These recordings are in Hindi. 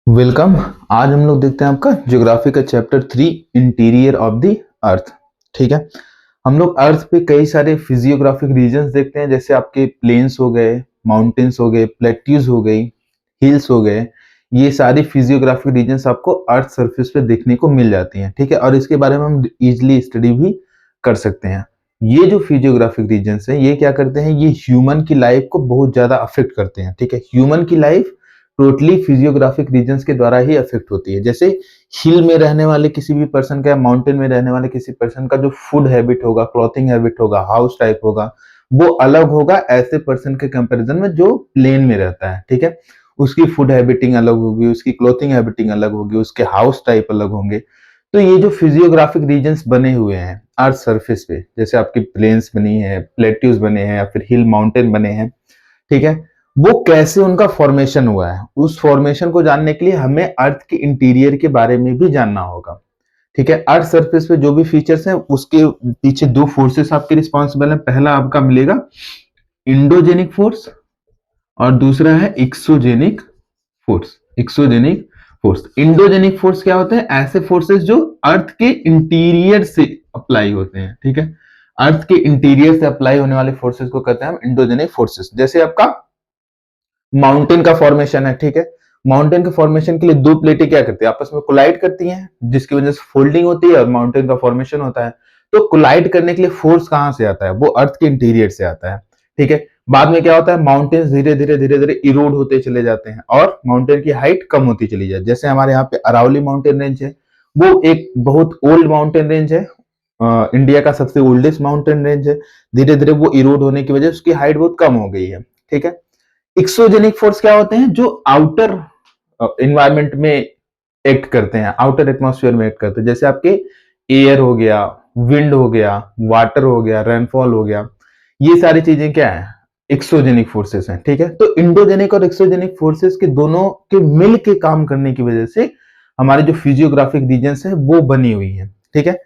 वेलकम। आज हम लोग देखते हैं आपका ज्योग्राफी का chapter 3 interior of the earth. ठीक है, हम लोग अर्थ पे कई सारे फिजियोग्राफिक रीजन्स देखते हैं, जैसे आपके प्लेन्स हो गए, माउंटेन्स हो गए, प्लेट्यूज हो गई, हिल्स हो गए। ये सारी फिजियोग्राफिक रीजन्स आपको अर्थ सरफेस पे देखने को मिल जाती हैं। ठीक है, और इसके बारे में हम इजिली स्टडी भी कर सकते हैं। ये जो फिजियोग्राफिक रीजन्स हैं ये क्या करते हैं, ये ह्यूमन की लाइफ को बहुत ज्यादा अफेक्ट करते हैं। ठीक है, ह्यूमन की लाइफ टोटली फिजियोग्राफिक रीजन्स के द्वारा ही अफेक्ट होती है। जैसे हिल में रहने वाले किसी भी पर्सन का या माउंटेन में रहने वाले किसी पर्सन का जो फूड हैबिट होगा, क्लॉथिंग हैबिट होगा, हाउस टाइप होगा, वो अलग होगा ऐसे पर्सन के कंपैरिजन में जो प्लेन में रहता है। ठीक है, उसकी फूड हैबिटिंग अलग होगी, उसकी क्लॉथिंग हैबिटिंग अलग होगी, उसके हाउस टाइप अलग होंगे। तो ये जो फिजियोग्राफिक रीजन्स बने हुए हैं अर्थ सरफेस पे, जैसे आपकी प्लेन्स बनी है, प्लेट्यूज बने हैं या फिर हिल माउंटेन बने हैं, ठीक है, वो कैसे उनका फॉर्मेशन हुआ है, उस फॉर्मेशन को जानने के लिए हमें अर्थ के इंटीरियर के बारे में भी जानना होगा। ठीक है, अर्थ सरफेस पे जो भी फीचर्स हैं उसके पीछे दो फोर्सेस आपके रिस्पॉन्सिबल हैं। पहला आपका मिलेगा इंडोजेनिक फोर्स और दूसरा है exogenic force. Exogenic force, endogenic force क्या होते हैं, ऐसे फोर्सेस जो अर्थ के इंटीरियर से अप्लाई होते हैं। ठीक है, अर्थ के इंटीरियर से अप्लाई होने वाले फोर्सेस को कहते हैं हम इंडोजेनिक फोर्सेस। जैसे आपका माउंटेन का फॉर्मेशन है। ठीक है, माउंटेन के फॉर्मेशन के लिए दो प्लेटें क्या करती है, आपस में कोलाइड करती हैं, जिसकी वजह से फोल्डिंग होती है और माउंटेन का फॉर्मेशन होता है। तो कोलाइड करने के लिए फोर्स कहां से आता है, वो अर्थ के इंटीरियर से आता है। ठीक है, बाद में क्या होता है, माउंटेन्स धीरे धीरे इरोड होते चले जाते हैं और माउंटेन की हाइट कम होती चली जाती है। जैसे हमारे यहाँ पे अरावली माउंटेन रेंज है, वो एक बहुत ओल्ड माउंटेन रेंज है, इंडिया का सबसे ओल्डेस्ट माउंटेन रेंज है। धीरे धीरे वो इरोड होने की वजह से उसकी हाइट बहुत कम हो गई है। ठीक है, एक्सोजेनिक फोर्स क्या होते हैं, जो आउटर इन्वायरमेंट में एक्ट करते हैं, आउटर एटमॉस्फेयर में एक्ट करते हैं। जैसे आपके एयर हो गया, विंड हो गया, वाटर हो गया, रेनफॉल हो गया, ये सारी चीजें क्या है, एक्सोजेनिक फोर्सेस हैं। ठीक है, तो इंडोजेनिक और एक्सोजेनिक फोर्सेस के दोनों के मिल के काम करने की वजह से हमारे जो फिजियोग्राफिक रीजन्स है वो बनी हुई है। ठीक है,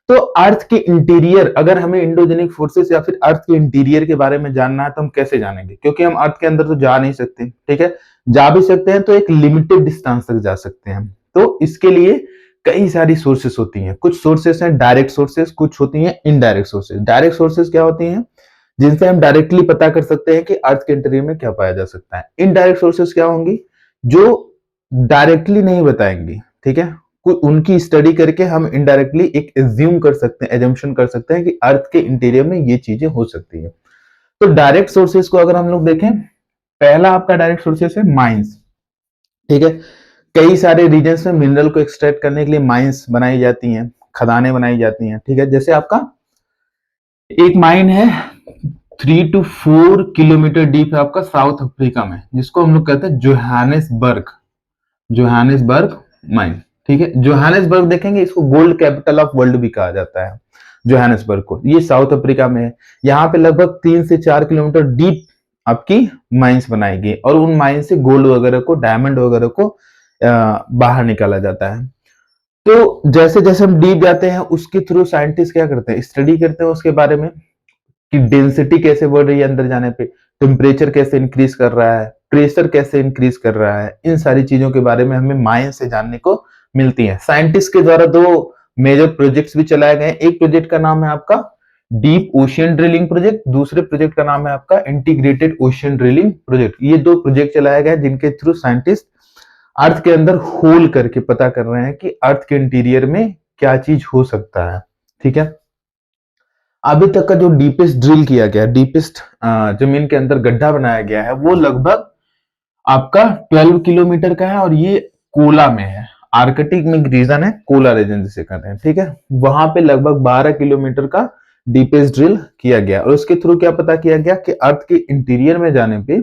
तो अर्थ के इंटीरियर, अगर हमें इंडोजेनिक फोर्सेस या फिर अर्थ के इंटीरियर के बारे में जानना है तो हम कैसे जानेंगे, क्योंकि हम अर्थ के अंदर तो जा नहीं सकते। ठीक है, जा भी सकते हैं तो एक लिमिटेड डिस्टेंस तक जा सकते हैं। तो इसके लिए कई सारी सोर्सेस होती हैं। कुछ सोर्सेस हैं डायरेक्ट सोर्सेस, कुछ होती हैं इनडायरेक्ट सोर्सेस। डायरेक्ट सोर्सेस क्या होती हैं, जिनसे हम डायरेक्टली पता कर सकते हैं कि अर्थ के इंटीरियर में क्या पाया जा सकता है। इनडायरेक्ट सोर्सेस क्या होंगी, जो डायरेक्टली नहीं बताएंगी। ठीक है, उनकी स्टडी करके हम इनडायरेक्टली एक एज्यूम कर सकते हैं, एजम्पशन कर सकते हैं कि अर्थ के इंटीरियर में ये चीजें हो सकती है। तो डायरेक्ट सोर्सेस को अगर हम लोग देखें, पहला आपका डायरेक्ट सोर्सेस है माइंस। ठीक है, कई सारे रीजन्स में मिनरल को एक्सट्रैक्ट करने के लिए माइंस बनाई जाती हैं, खदानें बनाई जाती हैं। ठीक है, जैसे आपका एक माइन है 3 to 4 किलोमीटर डीप है आपका साउथ अफ्रीका में, जिसको हम लोग कहते हैं जोहानिसबर्ग, जोहानिसबर्ग माइन। ठीक है, जोहानिसबर्ग देखेंगे, इसको गोल्ड कैपिटल ऑफ वर्ल्ड भी कहा जाता है जोहानिसबर्ग को। ये साउथ अफ्रीका में है। यहाँ पे लगभग 3 से 4 किलोमीटर डीप आपकी माइंस बनाई गई और उन माइंस से गोल्ड वगैरह को, डायमंड वगैरह को बाहर निकाला जाता है। तो जैसे जैसे हम डीप जाते हैं उसके थ्रू साइंटिस्ट क्या करते हैं, स्टडी करते हैं उसके बारे में कि डेंसिटी कैसे बढ़ रही है अंदर जाने पे, टेम्परेचर कैसे इंक्रीज कर रहा है, प्रेशर कैसे इंक्रीज कर रहा है। इन सारी चीजों के बारे में हमें माइंस से जानने को मिलती है। साइंटिस्ट के द्वारा दो मेजर प्रोजेक्ट्स भी चलाए गए। एक प्रोजेक्ट का नाम है आपका डीप ओशियन ड्रिलिंग प्रोजेक्ट, दूसरे प्रोजेक्ट का नाम है आपका इंटीग्रेटेड ओशियन ड्रिलिंग प्रोजेक्ट। ये दो प्रोजेक्ट चलाए गए जिनके थ्रू साइंटिस्ट अर्थ के अंदर होल करके पता कर रहे हैं कि अर्थ के इंटीरियर में क्या चीज हो सकता है। ठीक है, अभी तक का जो डीपेस्ट ड्रिल किया गया, डीपेस्ट जमीन के अंदर गड्ढा बनाया गया है, वो लगभग आपका 12 किलोमीटर का है और ये कोला में है। आर्कटिक में रीजन है, कोला रीजन जिसे कहते हैं। ठीक है, वहां पे लगभग 12 किलोमीटर का डीपेस्ट ड्रिल किया गया और उसके थ्रू क्या पता किया गया कि अर्थ के इंटीरियर में जाने पे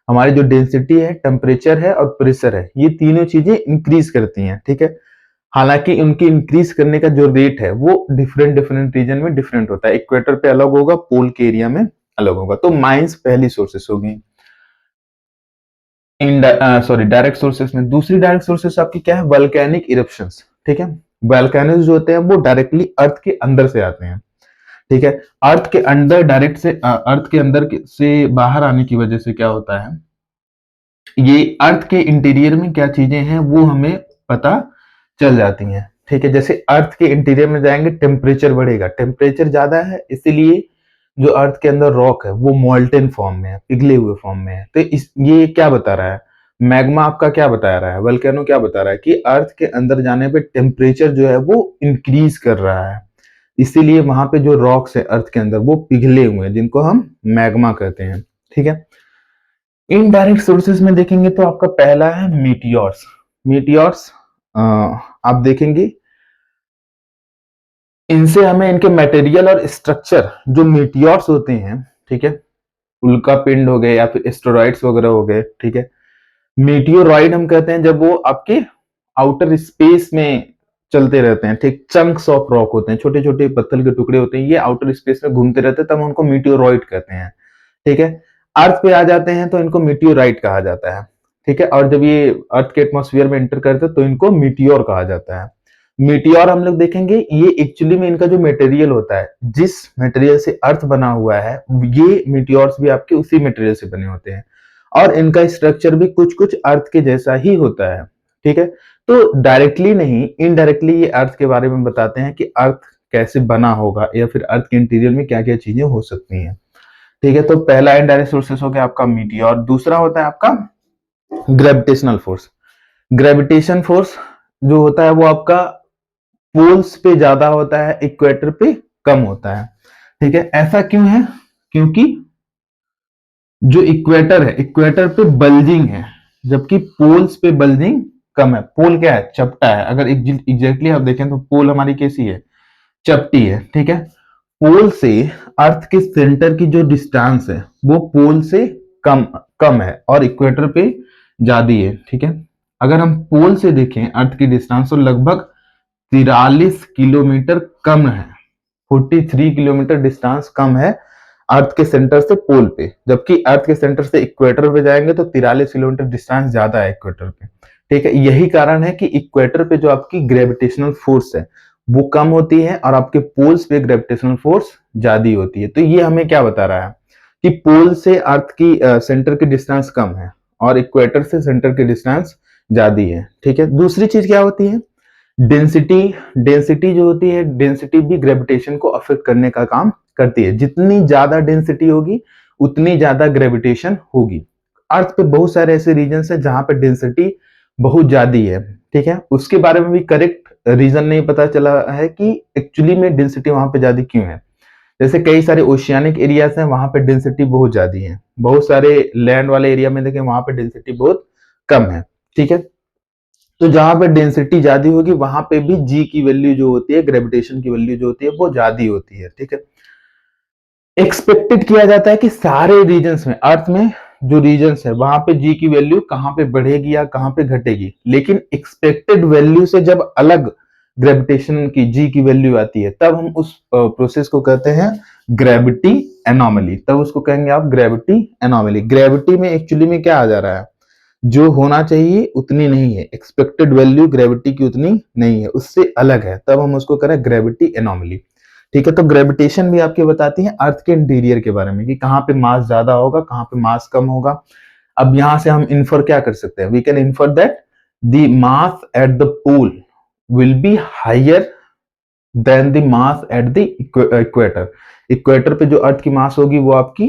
हमारी जो डेंसिटी है, टेम्परेचर है और प्रेशर है, ये तीनों चीजें इंक्रीज करती हैं। ठीक है, हालांकि उनकी इंक्रीज करने का जो रेट है वो डिफरेंट डिफरेंट रीजन में डिफरेंट होता है। इक्वेटर पे अलग होगा, पोल के एरिया में अलग होगा। तो माइंस पहली सोर्सेस होगी इन डायरेक्ट सोर्सेस में। दूसरी डायरेक्ट सोर्सेस आपकी क्या है, वल्केनिक इरप्शंस। ठीक है, वल्केनोज जो होते हैं वो डायरेक्टली अर्थ के अंदर से आते हैं। ठीक है, अर्थ के अंदर डायरेक्ट से अर्थ के अंदर से बाहर आने की वजह से क्या होता है, ये अर्थ के इंटीरियर में क्या चीजें हैं वो हमें पता चल जाती हैं। ठीक है, जैसे अर्थ के इंटीरियर में जाएंगे टेम्परेचर बढ़ेगा, टेम्परेचर ज्यादा है इसीलिए जो अर्थ के अंदर रॉक है वो मोल्टेन फॉर्म में है, पिघले हुए फॉर्म में है। तो इस ये क्या बता रहा है, मैग्मा आपका क्या बता रहा है, वल्केनो क्या बता रहा है कि अर्थ के अंदर जाने पे टेम्परेचर जो है वो इंक्रीज कर रहा है, इसीलिए वहां पे जो रॉक्स है अर्थ के अंदर वो पिघले हुए हैं जिनको हम मैग्मा कहते हैं। ठीक है, इनडायरेक्ट सोर्सेज में देखेंगे तो आपका पहला है मीटियोर्स। मीटियोर्स आप देखेंगे इनसे हमें इनके मटेरियल और स्ट्रक्चर, जो मीटियोर्स होते हैं, ठीक है, उल्का पिंड हो गए या फिर एस्टेरॉइड्स वगैरह हो गए, ठीक है। मीटियोरॉइड हम कहते हैं जब वो आपके आउटर स्पेस में चलते रहते हैं, ठीक, चंक्स ऑफ रॉक होते हैं, छोटे छोटे पत्थर के टुकड़े होते हैं, ये आउटर स्पेस में घूमते रहते हैं, तब उनको मीटियोरॉइड कहते हैं। ठीक है, अर्थ पे आ जाते हैं तो इनको मीटियोराइट कहा जाता है। ठीक है, और जब ये अर्थ के एटमॉस्फेयर में एंटर करते हैं तो इनको मीटियोर कहा जाता है। मीटियोर हम लोग देखेंगे ये एक्चुअली में इनका जो मटेरियल होता है, जिस मटेरियल से अर्थ बना हुआ है, ये मीटियोर्स भी आपके उसी मटेरियल से बने होते हैं और इनका स्ट्रक्चर भी कुछ कुछ अर्थ के जैसा ही होता है। ठीक है, तो डायरेक्टली नहीं, इनडायरेक्टली ये अर्थ के बारे में बताते हैं कि अर्थ कैसे बना होगा या फिर अर्थ के इंटीरियर में क्या क्या चीजें हो सकती हैं। ठीक है, तो पहला इनडायरेक्ट सोर्सेस हो गया आपका मीटियोर। दूसरा होता है आपका ग्रेविटेशनल फोर्स। ग्रेविटेशन फोर्स जो होता है वो आपका पोल्स पे ज्यादा होता है, इक्वेटर पे कम होता है। ठीक है, ऐसा क्यों है, क्योंकि जो इक्वेटर है, इक्वेटर पे बल्जिंग है जबकि पोल्स पे बल्जिंग कम है। पोल क्या है, चपटा है। अगर एग्जैक्टली आप देखें तो पोल हमारी कैसी है, चपटी है। ठीक है, पोल से अर्थ के सेंटर की जो डिस्टेंस है वो पोल से कम कम है और इक्वेटर पे ज्यादा है। ठीक है, अगर हम पोल से देखें अर्थ की डिस्टेंस तो लगभग 43 किलोमीटर कम है, 43 किलोमीटर डिस्टेंस कम है अर्थ के सेंटर से पोल पे, जबकि अर्थ के सेंटर से इक्वेटर पे जाएंगे तो 43 किलोमीटर डिस्टेंस ज्यादा है इक्वेटर पे। ठीक है, यही कारण है कि इक्वेटर पे जो आपकी ग्रेविटेशनल फोर्स है वो कम होती है और आपके पोल्स पे ग्रेविटेशनल फोर्स ज्यादा होती है। तो ये हमें क्या बता रहा है कि पोल से अर्थ की सेंटर की डिस्टेंस कम है और इक्वेटर से सेंटर की डिस्टेंस ज्यादा है। ठीक है, दूसरी चीज क्या होती है, डेंसिटी। डेंसिटी जो होती है, डेंसिटी भी ग्रेविटेशन को अफेक्ट करने का काम करती है। जितनी ज्यादा डेंसिटी होगी उतनी ज्यादा ग्रेविटेशन होगी। अर्थ पे बहुत सारे ऐसे रीजन है जहां पे डेंसिटी बहुत ज्यादा है। ठीक है, उसके बारे में भी करेक्ट रीजन नहीं पता चला है कि एक्चुअली में डेंसिटी वहां पे ज्यादा क्यों है। जैसे कई सारे ओशियानिक एरियाज हैं वहां पे डेंसिटी बहुत ज्यादा है, बहुत सारे लैंड वाले एरिया में देखें वहां पे डेंसिटी बहुत कम है। ठीक है, तो जहां पे डेंसिटी ज्यादा होगी वहां पे भी जी की वैल्यू जो होती है, ग्रेविटेशन की वैल्यू जो होती है वो ज्यादा होती है। ठीक है, एक्सपेक्टेड किया जाता है कि सारे रीजन्स में, अर्थ में जो रीजन्स है वहां पे जी की वैल्यू कहां पे बढ़ेगी या कहां पे घटेगी, लेकिन एक्सपेक्टेड वैल्यू से जब अलग ग्रेविटेशन की जी की वैल्यू आती है तब हम उस प्रोसेस को कहते हैं ग्रेविटी एनोमली। तब उसको कहेंगे आप ग्रेविटी एनोमली। ग्रेविटी में एक्चुअली में क्या आ जा रहा है, जो होना चाहिए उतनी नहीं है, एक्सपेक्टेड वैल्यू ग्रेविटी की उतनी नहीं है, उससे अलग है, तब हम उसको करें ग्रेविटी एनोमली। ठीक है, तो ग्रेविटेशन भी आपके बताती है अर्थ के इंटीरियर के बारे में कि कहां पे मास ज्यादा होगा, कहां पे मास कम होगा। अब यहां से हम इन्फर क्या कर सकते हैं, we can infer that the mass at the pole will be higher then the mass at the equator. Equator पे जो अर्थ की मास होगी वो आपकी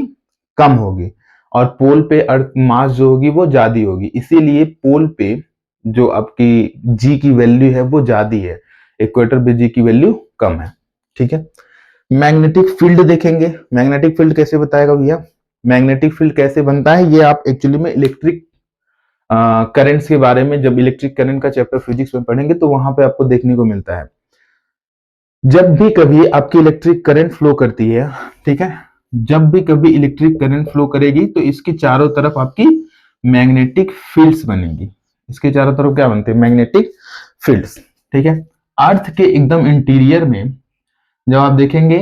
कम होगी और पोल पे अर्थ मास जो होगी वो ज्यादा होगी, इसीलिए पोल पे जो आपकी जी की वैल्यू है वो ज्यादा है, इक्वेटर पे जी की वैल्यू कम है। ठीक है, मैग्नेटिक फील्ड देखेंगे। मैग्नेटिक फील्ड कैसे बताएगा भैया, मैग्नेटिक फील्ड कैसे बनता है ये आप एक्चुअली में इलेक्ट्रिक करंट्स के बारे में जब इलेक्ट्रिक करंट का चैप्टर फिजिक्स में पढ़ेंगे तो वहां पे आपको देखने को मिलता है। जब भी कभी आपकी इलेक्ट्रिक करंट फ्लो करती है, ठीक है, जब भी कभी इलेक्ट्रिक करंट फ्लो करेगी तो इसके चारों तरफ आपकी मैग्नेटिक फील्ड्स बनेगी। इसके चारों तरफ क्या बनते हैं, मैग्नेटिक फील्ड्स। ठीक है, अर्थ के एकदम इंटीरियर में जब आप देखेंगे,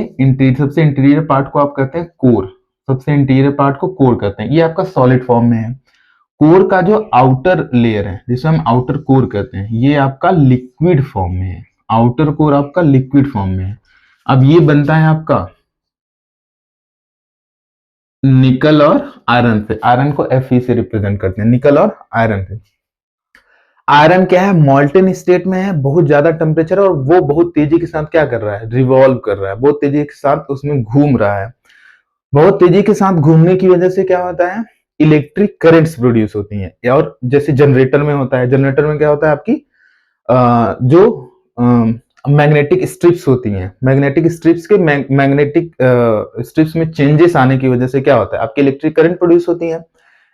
सबसे इंटीरियर पार्ट को आप कहते हैं कोर। सबसे इंटीरियर पार्ट को कोर कहते हैं, ये आपका सॉलिड फॉर्म में है। कोर का जो आउटर लेयर है जिसे हम आउटर कोर कहते हैं, ये आपका लिक्विड फॉर्म में है। आउटर कोर आपका लिक्विड फॉर्म में है। अब ये बनता है आपका निकल और आयरन से, आयरन को Fe से रिप्रेजेंट करते हैं, निकल और आयरन से। आयरन क्या है, मॉल्टन स्टेट में है, बहुत ज्यादा टेम्परेचर, और वो बहुत तेजी के साथ क्या कर रहा है, रिवॉल्व कर रहा है, बहुत तेजी के साथ उसमें घूम रहा है। बहुत तेजी के साथ घूमने की वजह से क्या होता है, इलेक्ट्रिक करंट्स प्रोड्यूस होती हैं। और जैसे जनरेटर में होता है, जनरेटर में क्या होता है, आपकी जो मैग्नेटिक स्ट्रिप्स होती हैं, मैग्नेटिक स्ट्रिप्स के मैग्नेटिक स्ट्रिप्स में चेंजेस आने की वजह से क्या होता है, आपकी इलेक्ट्रिक करंट प्रोड्यूस होती है।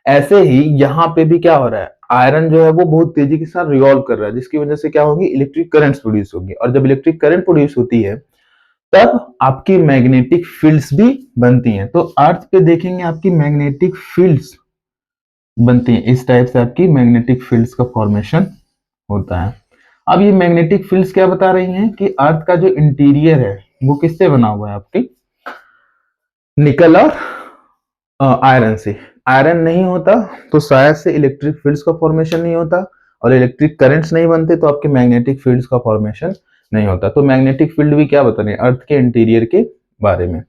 ऐसे ही यहाँ पे भी क्या हो रहा है, आयरन जो है वो बहुत तेजी के साथ रिवॉल्व कर रहा है, जिसकी वजह से क्या होगी, इलेक्ट्रिक करंट्स प्रोड्यूस होगी। और जब इलेक्ट्रिक करंट प्रोड्यूस होती है तब आपकी मैग्नेटिक फील्ड्स भी बनती हैं। तो अर्थ पे देखेंगे आपकी मैग्नेटिक फील्ड्स बनती हैं, इस टाइप से आपकी मैग्नेटिक फील्ड्स का फॉर्मेशन होता है। अब ये मैग्नेटिक फील्ड्स क्या बता रही हैं कि अर्थ का जो इंटीरियर है वो किससे बना हुआ है, आपकी निकल और आयरन से। आयरन नहीं होता तो शायद से इलेक्ट्रिक फील्ड्स का फॉर्मेशन नहीं होता, और इलेक्ट्रिक करंट्स नहीं बनते तो आपके मैग्नेटिक फील्ड्स का फॉर्मेशन नहीं होता। तो मैग्नेटिक फील्ड भी क्या बता रहे हैं, अर्थ के इंटीरियर के बारे में।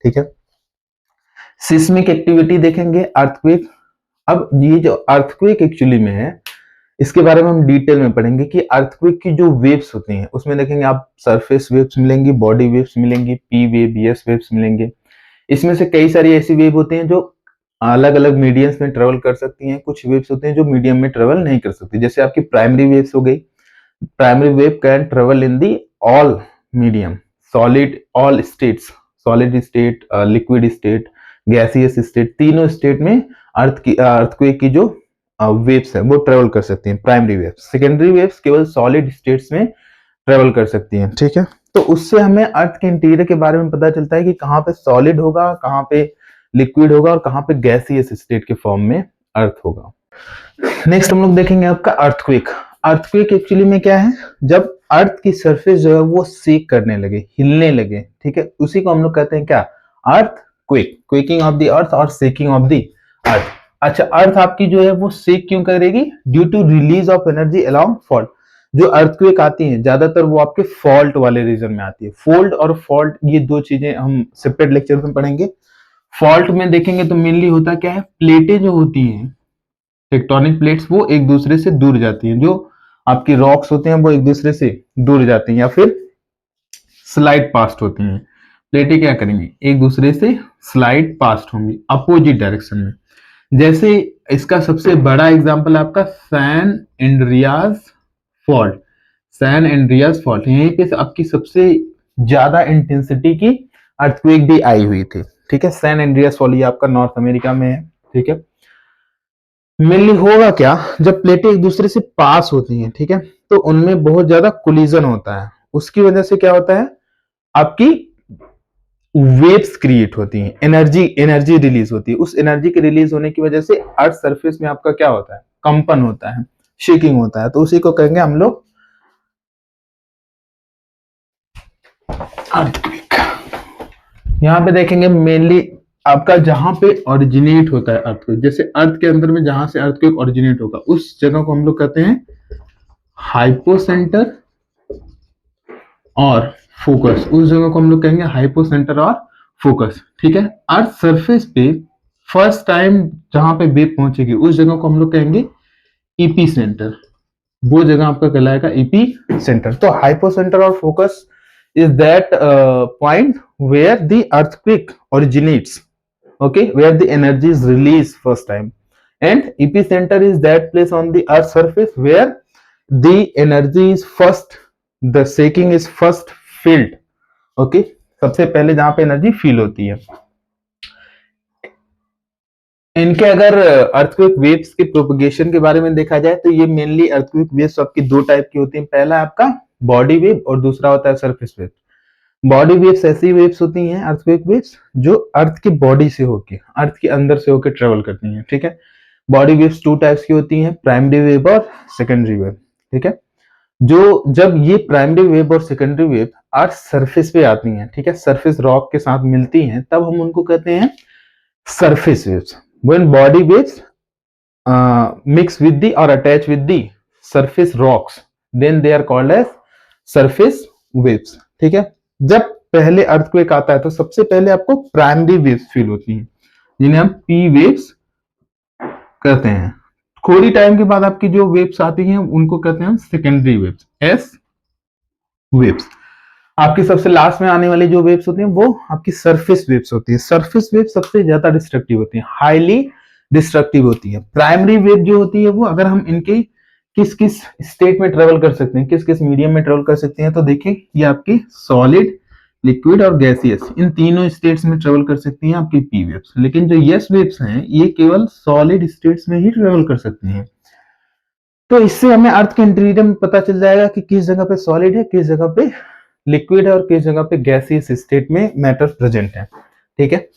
ठीक है, सिस्मिक एक्टिविटी देखेंगे, अर्थक्वेक। अब ये जो अर्थक्वेक एक्चुअली में है, इसके बारे में हम डिटेल में पढ़ेंगे कि अर्थक्वेक की जो वेव्स होती हैं उसमें देखेंगे आप सरफेस वेव्स मिलेंगी, बॉडी वेव्स मिलेंगी, पी वेव, एस वेव्स मिलेंगे। इसमें से कई सारी ऐसी वेव होती हैं जो अलग अलग मीडियम्स में ट्रेवल कर सकती हैं, कुछ वेव्स होते हैं जो मीडियम में ट्रेवल नहीं कर सकती, जैसे आपकी प्राइमरी वेव्स हो गई। Primary wave can travel in the all medium, solid, all states, solid state, liquid state, gaseous state, तीनों स्टेट में अर्थक्वेक की जो वेव्स है वो ट्रेवल कर सकती हैं, प्राइमरी वेव्स। सेकेंडरी वेव्स केवल सॉलिड स्टेट्स में ट्रेवल कर सकती हैं। ठीक है, तो उससे हमें अर्थ के इंटीरियर के बारे में पता चलता है कि कहाँ पे सॉलिड होगा, कहाँ पे लिक्विड होगा, और कहाँ पे गैसियस स्टेट के फॉर्म में अर्थ होगा। नेक्स्ट हम लोग देखेंगे आपका अर्थक्वेक। अर्थक्वेक एक्चुअली में क्या है, जब अर्थ की सरफेस जो है वो शेक करने लगे, हिलने लगे, ठीक है, उसी को हम लोग कहते हैं क्या, अर्थक्वेक, क्वेकिंग ऑफ द अर्थ और शेकिंग ऑफ द अर्थ। अच्छा, अर्थ आपकी जो है वो शेक क्यों करेगी, due to release of energy along fault. जो अर्थक्वेक आती है ज्यादातर वो आपके फॉल्ट वाले रीजन में आती है। फोल्ड और फॉल्ट ये दो चीजें हम सेपरेट लेक्चर में पढ़ेंगे। फॉल्ट में देखेंगे तो मेनली होता क्या है, प्लेटें जो होती हैं, टेक्टोनिक प्लेट्स, वो एक दूसरे से दूर जाती हैं, जो आपकी रॉक्स होते हैं वो एक दूसरे से दूर जाती हैं, या फिर स्लाइड पास्ट होती हैं। प्लेटें क्या करेंगी, एक दूसरे से स्लाइड पास्ट होंगी अपोजिट डायरेक्शन में। जैसे इसका सबसे बड़ा एग्जांपल आपका San Andreas fault. San Andreas fault, यहीं पे आपकी सबसे ज्यादा इंटेंसिटी की अर्थक्वेक भी आई हुई थी। ठीक है, सैन एंड्रियास फॉल्ट ये आपका नॉर्थ अमेरिका में है। ठीक है, मेनली होगा क्या, जब प्लेटें एक दूसरे से पास होती हैं, ठीक है, तो उनमें बहुत ज्यादा कोलिजन होता है, उसकी वजह से क्या होता है, आपकी वेव्स क्रिएट होती हैं, एनर्जी एनर्जी रिलीज होती है। उस एनर्जी के रिलीज होने की वजह से अर्थ सरफेस में आपका क्या होता है, कंपन होता है, शेकिंग होता है, तो उसी को कहेंगे हम लोग अर्थक्वेक। यहाँ पे देखेंगे मेनली आपका जहां पे ओरिजिनेट होता है अर्थक्वेक, जैसे अर्थ के अंदर में जहां से अर्थक्वेक ओरिजिनेट होगा उस जगह को हम लोग कहते हैं हाइपोसेंटर और फोकस। उस जगह को हम लोग कहेंगे हाइपोसेंटर और फोकस। ठीक है, अर्थ सरफेस पे फर्स्ट टाइम जहां पे वेव पहुंचेगी उस जगह को हम लोग कहेंगे ईपी सेंटर, वो जगह आपका कहलाएगा ईपी सेंटर। तो हाइपोसेंटर और focus is that point where the earthquake originates, okay, where the energy is released first time, and epicenter is that place on the earth surface where the energy is first, the shaking is first felt, okay, सबसे पहले जहां पे एनर्जी फील होती है। इनके अगर अर्थक्वेक वेव्स के प्रोपगेशन के बारे में देखा जाए तो ये मेनली अर्थक्वेक वेव्स आपकी दो टाइप की होती हैं, पहला आपका बॉडी वेव और दूसरा होता है सरफेस वेव। बॉडी वेव्स ऐसी वेव्स होती हैं, अर्थक्वेक वेव्स, जो अर्थ की बॉडी से होके, अर्थ के अंदर से होके ट्रेवल करती हैं। ठीक है, बॉडी वेव्स टू टाइप्स की होती हैं, प्राइमरी वेव और सेकेंडरी वेव। ठीक है, जो जब ये प्राइमरी वेव और सेकेंडरी वेव अर्थ सरफेस पे आती हैं, ठीक है, सरफेस रॉक के साथ मिलती हैं, तब हम उनको कहते हैं surface waves. When body waves mix with the और attach with the surface rocks, then they are called as surface waves. ठीक है, जब पहले अर्थक्वेक आता है तो सबसे पहले आपको प्राइमरी वेव्स फील होती हैं, जिन्हें हम पी वेव्स कहते हैं। थोड़ी टाइम के बाद आपकी जो वेव्स आती हैं उनको कहते हैं हम सेकेंडरी वेव्स, एस वेव्स। आपकी सबसे लास्ट में आने वाली जो वेव्स होती हैं वो आपकी सरफेस वेव्स होती है। सरफेस वेव सबसे ज्यादा डिस्ट्रक्टिव होती है, हाईली डिस्ट्रक्टिव होती है। प्राइमरी वेव जो होती है वो अगर हम इनके किस किस स्टेट में ट्रेवल कर सकते हैं, किस किस मीडियम में ट्रेवल कर सकते हैं, तो देखिए ये आपकी सॉलिड, लिक्विड और गैसियस, इन तीनों स्टेट्स में ट्रेवल कर सकती हैं आपकी पी वेव्स। लेकिन जो यस वेव्स हैं ये केवल सॉलिड स्टेट्स में ही ट्रेवल कर सकती हैं। तो इससे हमें अर्थ के इंटीरियर में पता चल जाएगा कि किस जगह पे सॉलिड है, किस जगह पे लिक्विड है और किस जगह पे गैसियस स्टेट में मैटर प्रेजेंट है। ठीक है,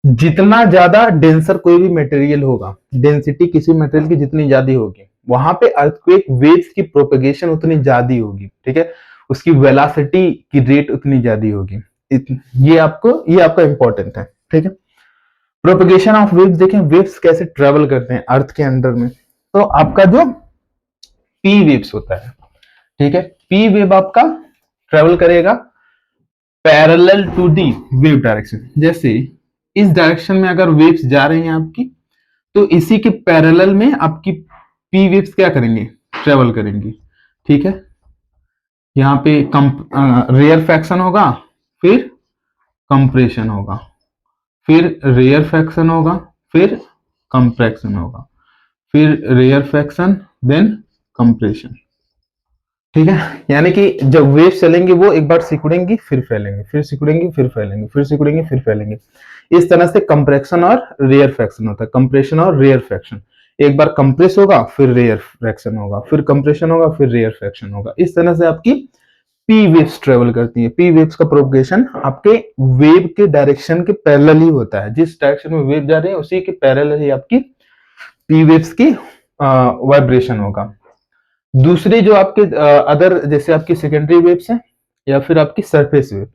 जितना ज्यादा डेंसर कोई भी मटेरियल होगा, डेंसिटी किसी मटेरियल की जितनी ज्यादा होगी, वहां पे अर्थक्वेक वेव्स की प्रोपेगेशन उतनी ज्यादा होगी। ठीक है, उसकी वेलोसिटी की रेट उतनी ज्यादा होगी। ये आपका इंपॉर्टेंट है। ठीक है, प्रोपेगेशन ऑफ वेव्स देखें, वेव्स कैसे ट्रेवल करते हैं अर्थ के अंडर में। तो आपका जो पी वेव्स होता है, ठीक है, पी वेव आपका ट्रेवल करेगा parallel to the wave direction. जैसे इस डायरेक्शन में अगर वेव्स जा रही हैं आपकी, तो इसी के पैरेलल में आपकी पी वेव्स क्या करेंगे, ट्रेवल करेंगी। ठीक है, यहाँ पे रेयर फ्रैक्शन होगा, फिर कंप्रेशन होगा, फिर रेयर फ्रैक्शन होगा, फिर कंप्रेशन होगा, फिर रेयर फ्रैक्शन, देन कंप्रेशन। ठीक है, यानी कि जब वेव्स चलेंगे वो एक बार सिकुड़ेंगी फिर फैलेंगे, फिर सिकुड़ेंगी फिर फैलेंगे, फिर सिकुड़ेंगे फिर फैलेंगे। इस तरह से कंप्रेशन और रेयर फ्रैक्शन होता है, कंप्रेशन और रेयर फ्रैक्शन। एक बार कंप्रेस होगा फिर रेयर फ्रैक्शन होगा, फिर कंप्रेशन होगा, फिर रेयर फ्रैक्शन होगा। इस तरह से आपकी पी वेव्स ट्रेवल करती है। पी वेव्स का प्रोपगेशन आपके वेव के डायरेक्शन के पैरेलल ही होता है। जिस डायरेक्शन में वेव जा रही है उसी के पैरेलल ही आपकी पी वेव्स की वाइब्रेशन होगा। दूसरी जो आपके अदर, जैसे आपकी सेकेंडरी वेव्स हैं या फिर आपकी सरफेस वेव,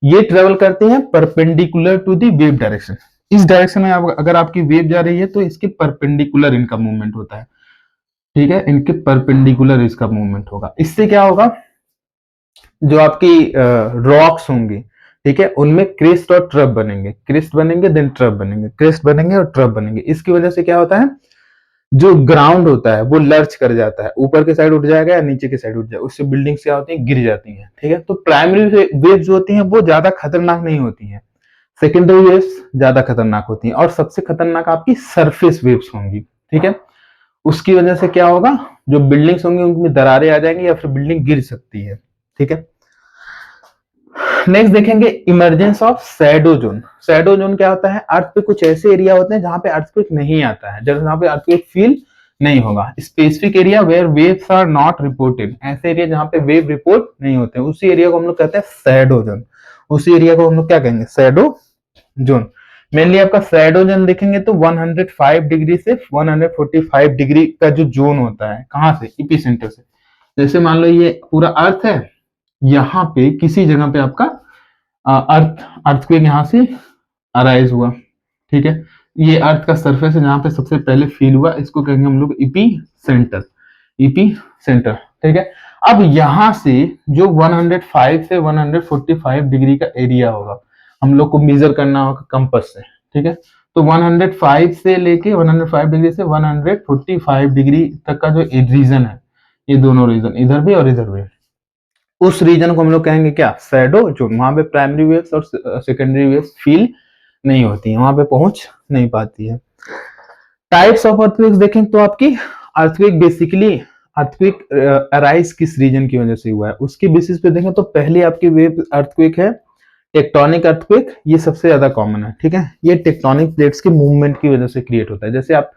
ये ट्रेवल करते हैं perpendicular to the wave direction. इस डायरेक्शन में अगर आपकी वेव जा रही है तो इसके परपेंडिकुलर इनका मूवमेंट होता है। ठीक है, इनके परपेंडिकुलर इसका मूवमेंट होगा। इससे क्या होगा, जो आपकी रॉक्स होंगी, ठीक है, उनमें क्रिस्ट और ट्रफ बनेंगे, क्रिस्ट बनेंगे देन ट्रफ बनेंगे, क्रिस्ट बनेंगे और ट्रफ बनेंगे। इसकी वजह से क्या होता है, जो ग्राउंड होता है वो लर्च कर जाता है, ऊपर के साइड उठ जाएगा या नीचे के साइड उठ जाएगा, उससे बिल्डिंग्स क्या होती हैं, गिर जाती हैं। ठीक है, तो प्राइमरी वेव्स जो होती हैं वो ज्यादा खतरनाक नहीं होती हैं, सेकेंडरी वेव्स ज्यादा खतरनाक होती हैं, और सबसे खतरनाक आपकी सरफेस वेव्स होंगी। ठीक है, उसकी वजह से क्या होगा, जो बिल्डिंग्स होंगी उनमें दरारें आ जाएंगी या फिर बिल्डिंग गिर सकती है। ठीक है, नेक्स्ट देखेंगे emergence of shadow zone. Shadow zone क्या होता है, अर्थ पे कुछ ऐसे एरिया होते हैं जहां पे अर्थक्वेक नहीं आता है, जहां पे अर्थक्वेक फील नहीं होगा। Specific area where waves are not reported, ऐसे एरिया जहां पे वेव रिपोर्ट नहीं होते हैं, उसी एरिया को हम लोग कहते हैं शैडो जोन। उसी एरिया को हम लोग क्या कहेंगे, शैडो जोन। मेनली आपका शैडो जोन देखेंगे तो 105 डिग्री से 145 डिग्री का जो जोन होता है, कहां से, इपीसेंटर से। जैसे मान लो ये पूरा अर्थ है, यहाँ पे किसी जगह पे आपका अर्थक्वेक यहाँ से अराइज हुआ। ठीक है, ये अर्थ का सरफेस है जहां पे सबसे पहले फील हुआ, इसको कहेंगे हम लोग इपी सेंटर, इपी सेंटर। ठीक है, अब यहां से जो 105 से 145 डिग्री का एरिया होगा, हम लोग को मेजर करना होगा कंपास से। ठीक है, तो 105 से लेके 105 डिग्री से 145 डिग्री तक का जो रीजन है, ये दोनों रीजन, इधर भी और इधर भी, उस रीजन को हम लोग कहेंगे क्या, शैडो जोन। वहां पे प्राइमरी वेव्स और सेकेंडरी वेव्स फील नहीं होती है, वहां पे पहुंच नहीं पाती है। टाइप्स ऑफ अर्थक्वेक्स देखें तो आपकी अर्थक्वेक बेसिकली, अर्थक्वेक अराइज किस रीजन की वजह से हुआ है उसके बेसिस पे देखें तो पहले आपकी वेव अर्थक्वेक है टेक्टोनिक अर्थक्वेक, ये सबसे ज्यादा कॉमन है। ठीक है, ये टेक्टोनिक प्लेट्स के मूवमेंट की वजह से क्रिएट होता है। जैसे आप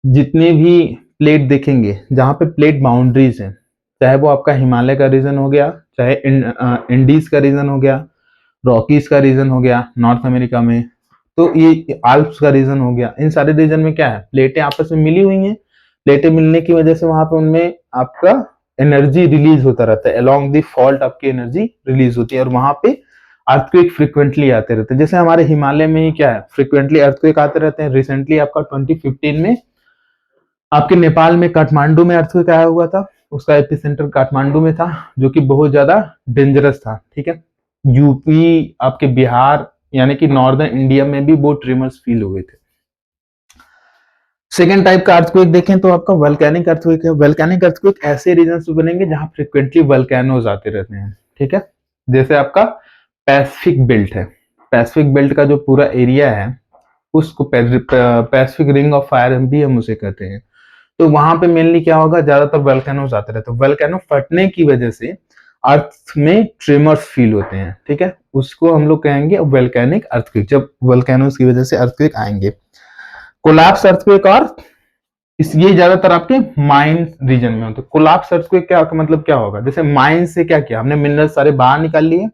जितने भी प्लेट देखेंगे जहां पे प्लेट बाउंड्रीज हैं, चाहे वो आपका हिमालय का रीजन हो गया, चाहे इंडीज का रीजन हो गया, रॉकीज का रीजन हो गया नॉर्थ अमेरिका में, तो ये आल्प्स का रीजन हो गया, इन सारे रीजन में क्या है, प्लेटें आपस में मिली हुई हैं। प्लेटें मिलने की वजह से वहां पे उनमें आपका एनर्जी रिलीज होता रहता है, अलोंग द फॉल्ट आपकी एनर्जी रिलीज होती है, और वहां पे अर्थक्वेक फ्रिक्वेंटली आते रहते हैं। जैसे हमारे हिमालय में ही क्या है, फ्रिक्वेंटली अर्थक्वेक आते रहते हैं। रिसेंटली आपका 2015 में आपके नेपाल में काठमांडू में अर्थक्वेक आया हुआ था, उसका एपिसेंटर काठमांडू में था, जो कि बहुत ज्यादा डेंजरस था। ठीक है, यूपी, आपके बिहार यानी कि नॉर्दर्न इंडिया में भी वो ट्रिमर्स फील हुए थे। सेकेंड टाइप का अर्थक्वेक देखें तो आपका वल्केनिक अर्थक्वेक है। वल्केनिक अर्थक्वेक ऐसे रीजन में बनेंगे जहां फ्रिक्वेंटली वल्केनोज आते रहते हैं, ठीक है। जैसे आपका पैसिफिक बेल्ट है, पैसिफिक बेल्ट का जो पूरा एरिया है उसको पैसिफिक रिंग ऑफ फायर भी हम उसे कहते हैं। तो वहां पे मेनली क्या होगा, ज्यादातर वल्केनोज आते रहते हैं। वल्केनो फटने की वजह से अर्थ में ट्रिमर्स फील होते हैं, ठीक है। उसको हम लोग कहेंगे वल्केनिक अर्थक्वेक, जब वल्केनोज की वजह से अर्थक्वेक आएंगे। कोलैप्स अर्थक्वेक और ये ज्यादातर आपके माइन रीजन में होते हैं। कोलैप्स अर्थक्वेक क्या मतलब क्या होगा, जैसे माइन से क्या किया हमने, मिनरल्स सारे बाहर निकाल लिए।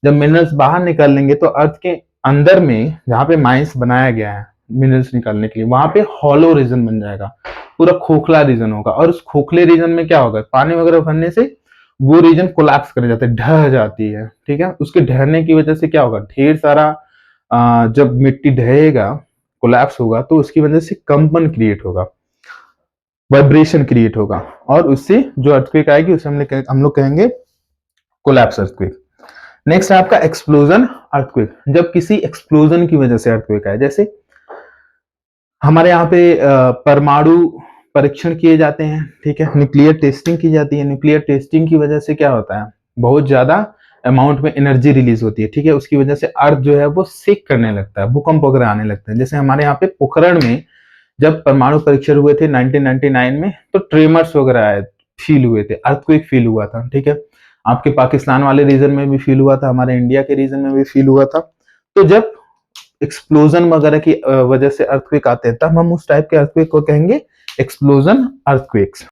जब मिनरल्स बाहर निकाल लेंगे तो अर्थ के अंदर में जहां पे माइंस बनाया गया है मिनरल्स निकालने के लिए, वहां पे हॉलो रीजन बन जाएगा, पूरा खोखला रीजन होगा। और उस खोखले रीजन में क्या होगा, पानी वगैरह भरने से वो रीजन कोलैप्स कर जाता है, ढह जाती है, ठीक है। उसके ढहने की वजह से क्या होगा, ढेर सारा जब मिट्टी ढहेगा, कोलैप्स होगा, तो उसकी वजह से कंपन क्रिएट होगा, वाइब्रेशन क्रिएट होगा, और उससे जो अर्थक्वेक आएगी उसे हम लोग कहेंगे कोलैप्स अर्थक्वेक। नेक्स्ट है आपका एक्सप्लोजन अर्थक्वेक। जब किसी एक्सप्लोजन की वजह से अर्थक्वेक आए, जैसे हमारे यहाँ पे परमाणु परीक्षण किए जाते हैं, ठीक है, न्यूक्लियर टेस्टिंग की जाती है। न्यूक्लियर टेस्टिंग की वजह से क्या होता है, बहुत ज्यादा अमाउंट में एनर्जी रिलीज होती है, ठीक है। उसकी वजह से अर्थ जो है वो शेक करने लगता है, भूकंप वगैरह आने लगते हैं। जैसे हमारे यहाँ पे पोखरण में जब परमाणु परीक्षण हुए थे 1999 में, तो ट्रेमर्स वगैरह आए, फील हुए थे, अर्थक्वेक फील हुआ था, ठीक है। आपके पाकिस्तान वाले रीजन में भी फील हुआ था, हमारे इंडिया के रीजन में भी फील हुआ था। तो जब एक्सप्लोजन वगैरह की वजह से अर्थक्वेक आते हैं तब हम उस टाइप के अर्थक्वेक को कहेंगे एक्सप्लोजन अर्थक्वेक्स।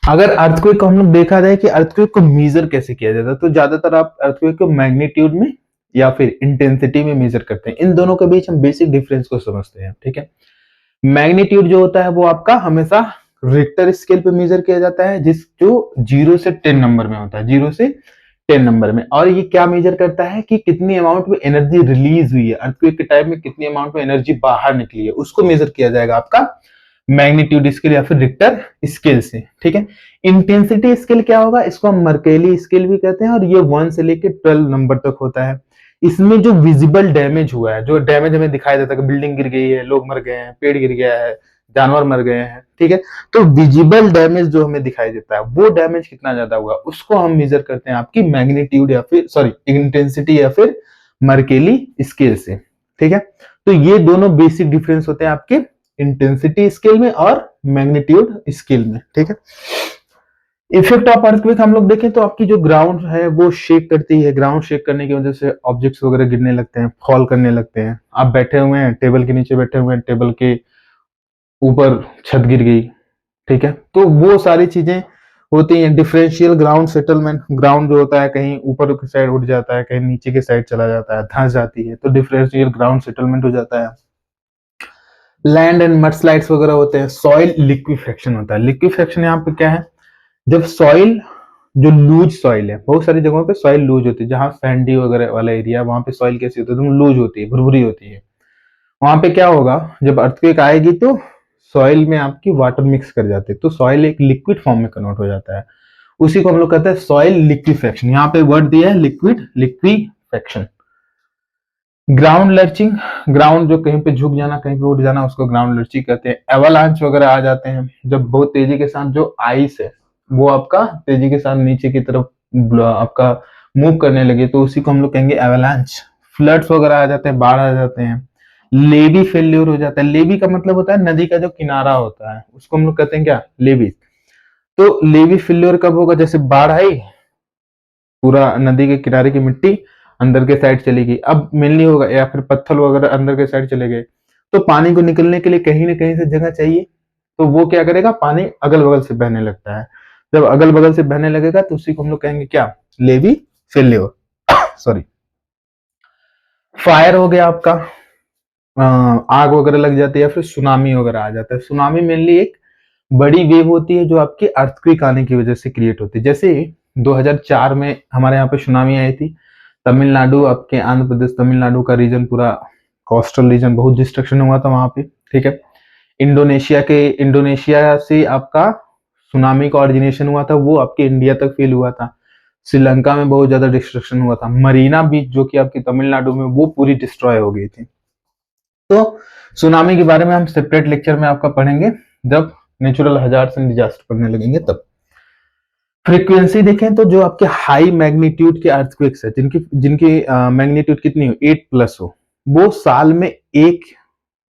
अगर अर्थक्वेक को हम लोग देखा जाए कि अर्थक्वेक को मेजर कैसे किया जाता है, तो ज्यादातर आप अर्थक्वेक को मैग्नीट्यूड में या फिर इंटेंसिटी में मेजर करते हैं। इन दोनों के बीच हम बेसिक डिफरेंस को समझते हैं, ठीक है। मैग्नीट्यूड जो होता है वो आपका हमेशा रिक्टर स्केल पे मेजर किया जाता है, जो 0 से 10 नंबर में होता है, 0 से 10 नंबर में। और ये क्या मेजर करता है कि कितनी अमाउंट में एनर्जी रिलीज हुई है, अर्थक्वेक के टाइम में कितनी अमाउंट में एनर्जी बाहर निकली है, उसको मेजर किया जाएगा आपका मैग्नीट्यूड स्केल या फिर रिक्टर स्केल से, ठीक है। इंटेंसिटी स्केल क्या होगा, इसको हम मर्केली स्केल भी कहते हैं, और ये 1 से लेकर 12 नंबर तक होता है। इसमें जो विजिबल डैमेज हुआ है, जो डैमेज हमें दिखाई देता है कि बिल्डिंग गिर गई है, लोग मर गए हैं, पेड़ गिर गया है, जानवर मर गए हैं, ठीक है, तो विजिबल डैमेज जो हमें दिखाई देता है वो डैमेज कितना ज्यादा हुआ, उसको हम मेजर करते हैं आपकी मैग्नीट्यूड या फिर सॉरी इंटेंसिटी या फिर मर्केली स्केल से, ठीक है। तो ये दोनों बेसिक डिफरेंस होते हैं आपके इंटेंसिटी स्केल में और मैग्नीट्यूड स्केल में, ठीक है। इफेक्ट ऑफ अर्थक्वेक हम लोग देखें तो आपकी जो ग्राउंड है वो शेक करती है। ग्राउंड शेक करने की वजह से ऑब्जेक्ट्स वगैरह गिरने लगते हैं, फॉल करने लगते हैं। आप बैठे हुए हैं, टेबल के नीचे बैठे हुए हैं, टेबल के ऊपर छत गिर गई, ठीक है, तो वो सारी चीजें होती हैं। डिफरेंशियल ग्राउंड सेटलमेंट, ग्राउंड जो होता है कहीं ऊपर की साइड उठ जाता है, कहीं नीचे की साइड चला जाता है, धंस जाती है, तो डिफरेंशियल ग्राउंड सेटलमेंट हो जाता है। लैंड एंड मडस्लाइड्स वगैरह होते हैं। सॉइल लिक्विफेक्शन होता है। लिक्विफेक्शन यहाँ पे क्या है, जब सॉइल जो लूज सॉइल है, बहुत सारी जगहों पे सॉइल लूज होती है, जहां सैंडी वगैरह वाला एरिया, वहां पे सॉइल कैसी होती है, एकदम लूज होती है, भुरभुरी होती है। वहां पे क्या होगा, जब अर्थक्वेक आएगी तो सॉइल में आपकी वाटर मिक्स कर जाते हैं, तो सॉइल एक लिक्विड फॉर्म में कन्वर्ट हो जाता है। उसी को हम लोग कहते हैं सॉइल लिक्विफेक्शन। यहाँ पे वर्ड दिया है लिक्विड लिक्विफेक्शन। ग्राउंड लर्चिंग, ग्राउंड जो कहीं पे झुक जाना, कहीं पे उठ जाना, उसको ग्राउंड लर्चिंग कहते हैं। एवालांच वगैरह आ जाते हैं, जब बहुत तेजी के साथ जो आइस है वो आपका तेजी के साथ नीचे की तरफ आपका मूव करने लगे, तो उसी को हम लोग कहेंगे एवालांच। फ्लड्स वगैरह आ जाते हैं, बाढ़ आ जाते हैं। लेवी फेल्योर हो जाता है। लेवी का मतलब होता है नदी का जो किनारा होता है, उसको हम लोग कहते हैं क्या, लेवी। तो लेवी फेल्योर कब होगा, जैसे बाढ़ आई, पूरा नदी के किनारे की मिट्टी अंदर के साइड चली गई, अब मेनली होगा, या फिर पत्थर वगैरह अंदर के साइड चले गए, तो पानी को निकलने के लिए कहीं ना कहीं से जगह चाहिए, तो वो क्या करेगा, पानी अगल बगल से बहने लगता है। जब अगल बगल से बहने लगेगा तो उसी को हम लोग कहेंगे क्या, लेवी फेल्योर। सॉरी। फायर हो गया आपका, आग वगैरह लग जाती है, या फिर सुनामी वगैरह आ जाता है। सुनामी मेनली एक बड़ी वेव होती है जो आपकी अर्थक्वेक आने की वजह से क्रिएट होती है। जैसे 2004 में हमारे यहाँ पे सुनामी आई थी, तमिलनाडु, आपके आंध्र प्रदेश तमिलनाडु का रीजन, पूरा कोस्टल रीजन, बहुत डिस्ट्रक्शन हुआ था वहां पे, ठीक है। इंडोनेशिया से आपका सुनामी का ऑरिजिनेशन हुआ था, वो आपके इंडिया तक फील हुआ था। श्रीलंका में बहुत ज्यादा डिस्ट्रक्शन हुआ था, मरीना बीच जो कि आपकी तमिलनाडु में, वो पूरी डिस्ट्रॉय हो गई थी। तो सुनामी के बारे में हम सेपरेट लेक्चर में आपका पढ़ेंगे, जब नेचुरल हजार्ड्स एंड डिजास्टर पढ़ने लगेंगे तब। फ्रीक्वेंसी देखें तो जो आपके हाई मैग्नीट्यूड के अर्थक्वेक्स है, जिनकी जिनकी मैग्नीट्यूड कितनी हो, 8+ हो, वो साल में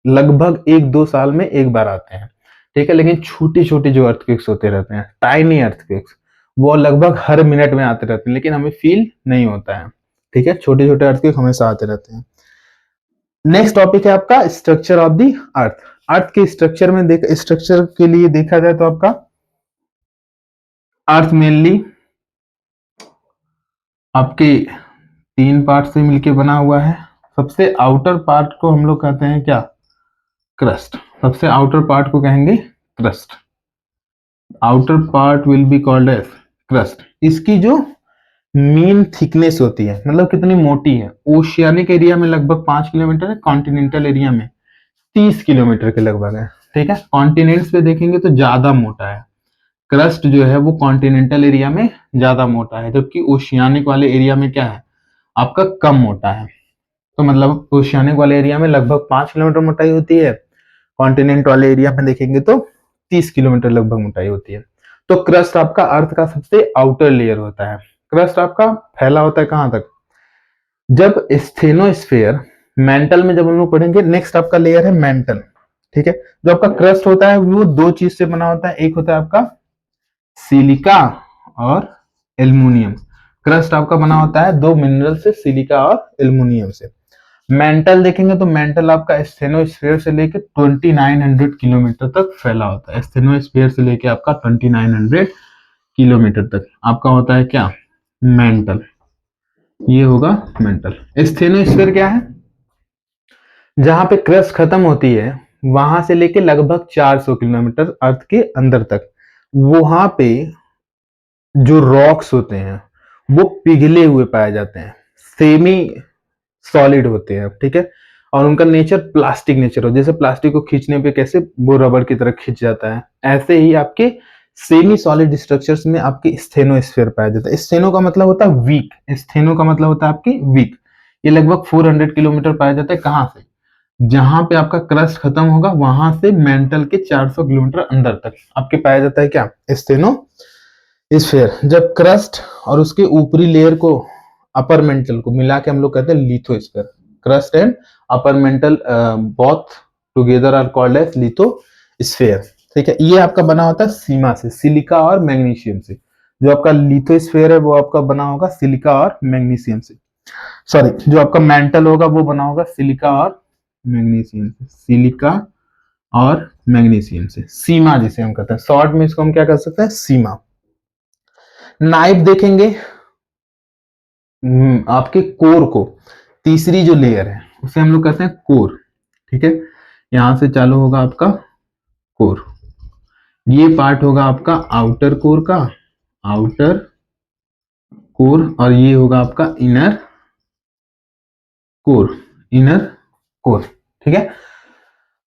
लगभग 1-2 साल में एक बार आते हैं, ठीक है। लेकिन छोटी छोटी जो अर्थक्वेक्स होते रहते हैं, टाइनी अर्थक्वेक्स, वो लगभग हर मिनट में आते रहते हैं, लेकिन हमें फील नहीं होता है, ठीक है। छोटे छोटे अर्थक्वेक हमेशा आते रहते हैं। नेक्स्ट टॉपिक है आपका स्ट्रक्चर ऑफ द अर्थ। अर्थ के स्ट्रक्चर में स्ट्रक्चर के लिए देखा जाए तो आपका अर्थ मेनली आपके 3 पार्ट से मिलके बना हुआ है। सबसे आउटर पार्ट को हम लोग कहते हैं क्या, क्रस्ट। सबसे आउटर पार्ट को कहेंगे crust. Outer part will be called as crust. इसकी जो मीन थिकनेस होती है, मतलब कितनी मोटी है, ओशियानिक एरिया में लगभग 5 किलोमीटर है, कॉन्टिनेंटल एरिया में 30 किलोमीटर के लगभग है, ठीक है। कॉन्टिनेंट्स पे देखेंगे तो ज्यादा मोटा है, क्रस्ट जो है वो कॉन्टिनेंटल एरिया में ज्यादा मोटा है, जबकि ओशियानिक वाले एरिया में क्या है, आपका कम मोटा है। तो मतलब ओशियानिक वाले एरिया में लगभग 5 किलोमीटर मोटाई होती है, कॉन्टिनेंट वाले एरिया में देखेंगे तो 30 किलोमीटर लगभग मोटाई होती है। तो क्रस्ट आपका अर्थ का सबसे आउटर लेयर होता है। क्रस्ट आपका फैला होता है कहां तक, जब स्टेनोस्फेयर, मेंटल में जब हम लोग पढ़ेंगे, नेक्स्ट आपका लेयर है मेंटल, ठीक है। जो आपका क्रस्ट होता है वो 2 चीज से बना होता है, एक होता है आपका सिलिका और एल्युमिनियम। क्रस्ट आपका बना होता है 2 मिनरल से, सिलिका और एल्युमिनियम से। मेंटल देखेंगे तो मेंटल आपका स्टेनोस्फेयर से लेके 2900 किलोमीटर तक फैला होता है। स्टेनोस्फेयर से लेके आपका 2900 किलोमीटर तक आपका होता है क्या, मेंटल। ये होगा मेंटल। स्टेनोस्फेयर क्या है, जहां पे क्रस्ट खत्म होती है वहां से लेके लगभग 400 किलोमीटर अर्थ के अंदर तक, वहां पे जो रॉक्स होते हैं वो पिघले हुए पाए जाते हैं, सेमी सॉलिड होते हैं, ठीक है। और उनका नेचर प्लास्टिक नेचर हो, जैसे प्लास्टिक को खींचने पे कैसे वो रबर की तरह खींच जाता है, ऐसे ही आपके सेमी सॉलिड स्ट्रक्चर्स में आपके स्टेनोस्फेयर पाया जाता है। स्टेनो का मतलब होता है वीक, स्टेनो का मतलब होता है आपकी वीक। ये लगभग 400 किलोमीटर पाया जाता है, कहां से, जहां पे आपका क्रस्ट खत्म होगा वहां से मेंटल के 400 किलोमीटर अंदर तक आपके पाया जाता है क्या, स्टेनोस्फेयर। जब क्रस्ट और उसके ऊपरी लेयर को, अपर मेंटल को मिला के हम लोग कहते हैं lithosphere. Crust and upper mantle both together are called as lithosphere, ठीक है। ये आपका बना होता है सीमा से, सिलिका और मैग्नीशियम से। जो आपका लिथोस्फेयर है वो आपका बना होगा सिलिका और मैग्नीशियम से, सॉरी, जो आपका मेंटल होगा वो बना होगा सिलिका और मैग्नीशियम से, सिलिका और मैग्नीशियम से। सीमा जिसे हम कहते हैं, शॉर्ट में इसको हम क्या कर सकते हैं, सीमा। नाइफ देखेंगे, आपके कोर को, तीसरी जो लेयर है उसे हम लोग कहते हैं कोर, ठीक है। यहां से चालू होगा आपका कोर, ये पार्ट होगा आपका आउटर कोर का, आउटर कोर, और ये होगा आपका इनर कोर, इनर कोर, ठीक है।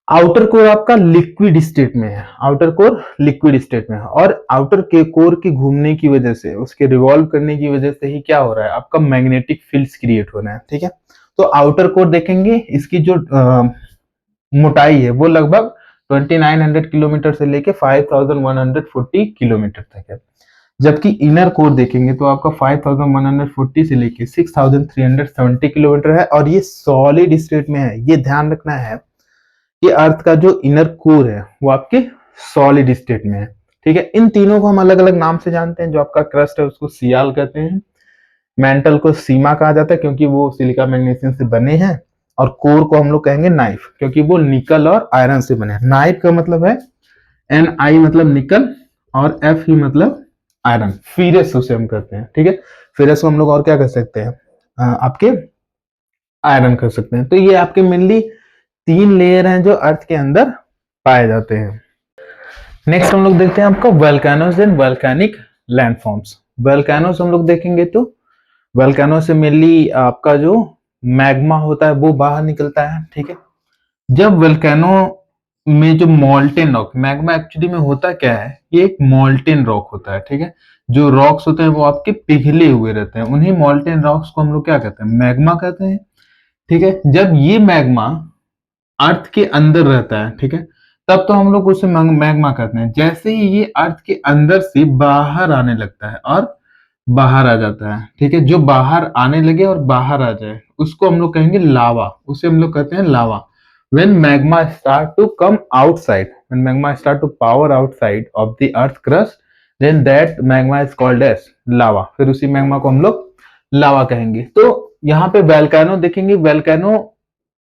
आउटर कोर आपका लिक्विड स्टेट में है, आउटर कोर लिक्विड स्टेट में है, और आउटर के कोर के घूमने की वजह से, उसके रिवॉल्व करने की वजह से ही क्या हो रहा है, आपका मैग्नेटिक फील्ड्स क्रिएट हो रहे हैं, ठीक है। तो आउटर कोर देखेंगे, इसकी जो मोटाई है वो लगभग 2900 किलोमीटर से लेके 5140 किलोमीटर तक है। जबकि इनर कोर देखेंगे तो आपका 5140 से लेके 6370 किलोमीटर है, और ये सॉलिड स्टेट में है। ये ध्यान रखना है कि अर्थ का जो इनर कोर है वो आपके सॉलिड स्टेट में है, ठीक है। इन तीनों को हम अलग अलग नाम से जानते हैं। जो आपका क्रस्ट है उसको सियाल कहते हैं, मेंटल को सीमा कहा जाता है क्योंकि वो सिलिका मैग्नीशियम से बने हैं, और कोर को हम लोग कहेंगे नाइफ क्योंकि वो निकल और आयरन से बने हैं। नाइफ का मतलब है Ni मतलब निकल, और F ही मतलब आयरन, फीरस उसे हम कहते हैं, ठीक है। फीरस को हम लोग और क्या कर सकते हैं, आपके आयरन कर सकते हैं। तो ये आपके मेनली 3 लेयर हैं जो अर्थ के अंदर पाए जाते हैं। नेक्स्ट हम लोग देखते हैं आपका volcanoes and volcanic landforms. Volcanoes हम लोग देखेंगे तो वोल्केनो से मेनली आपका जो मैग्मा होता है वो बाहर निकलता है, ठीक है। जब वोल्केनो में जो मॉल्टेन रॉक, मैग्मा एक्चुअली में होता क्या है, ये एक मॉल्टेन रॉक होता है, ठीक है। जो रॉक्स होते हैं वो आपके पिघले हुए रहते हैं, उन्हीं मॉल्टेन रॉक्स को हम लोग क्या कहते हैं, मैग्मा कहते हैं, ठीक है। जब ये मैग्मा अर्थ के अंदर रहता है, ठीक है, तब तो हम लोग उसे मैग्मा कहते हैं। जैसे ही ये अर्थ के अंदर से बाहर आने लगता है और बाहर आ जाता है, ठीक है, जो बाहर आने लगे और बाहर आ जाए उसको हम लोग कहेंगे लावा, उसे हम लोग कहते हैं लावा। when magma start to come outside, when magma start to power outside of the earth crust, then that magma is called as lava। फिर उसी मैग्मा को हम लोग लावा कहेंगे। तो यहाँ पे वैल्केनो देखेंगे, वैल्केनो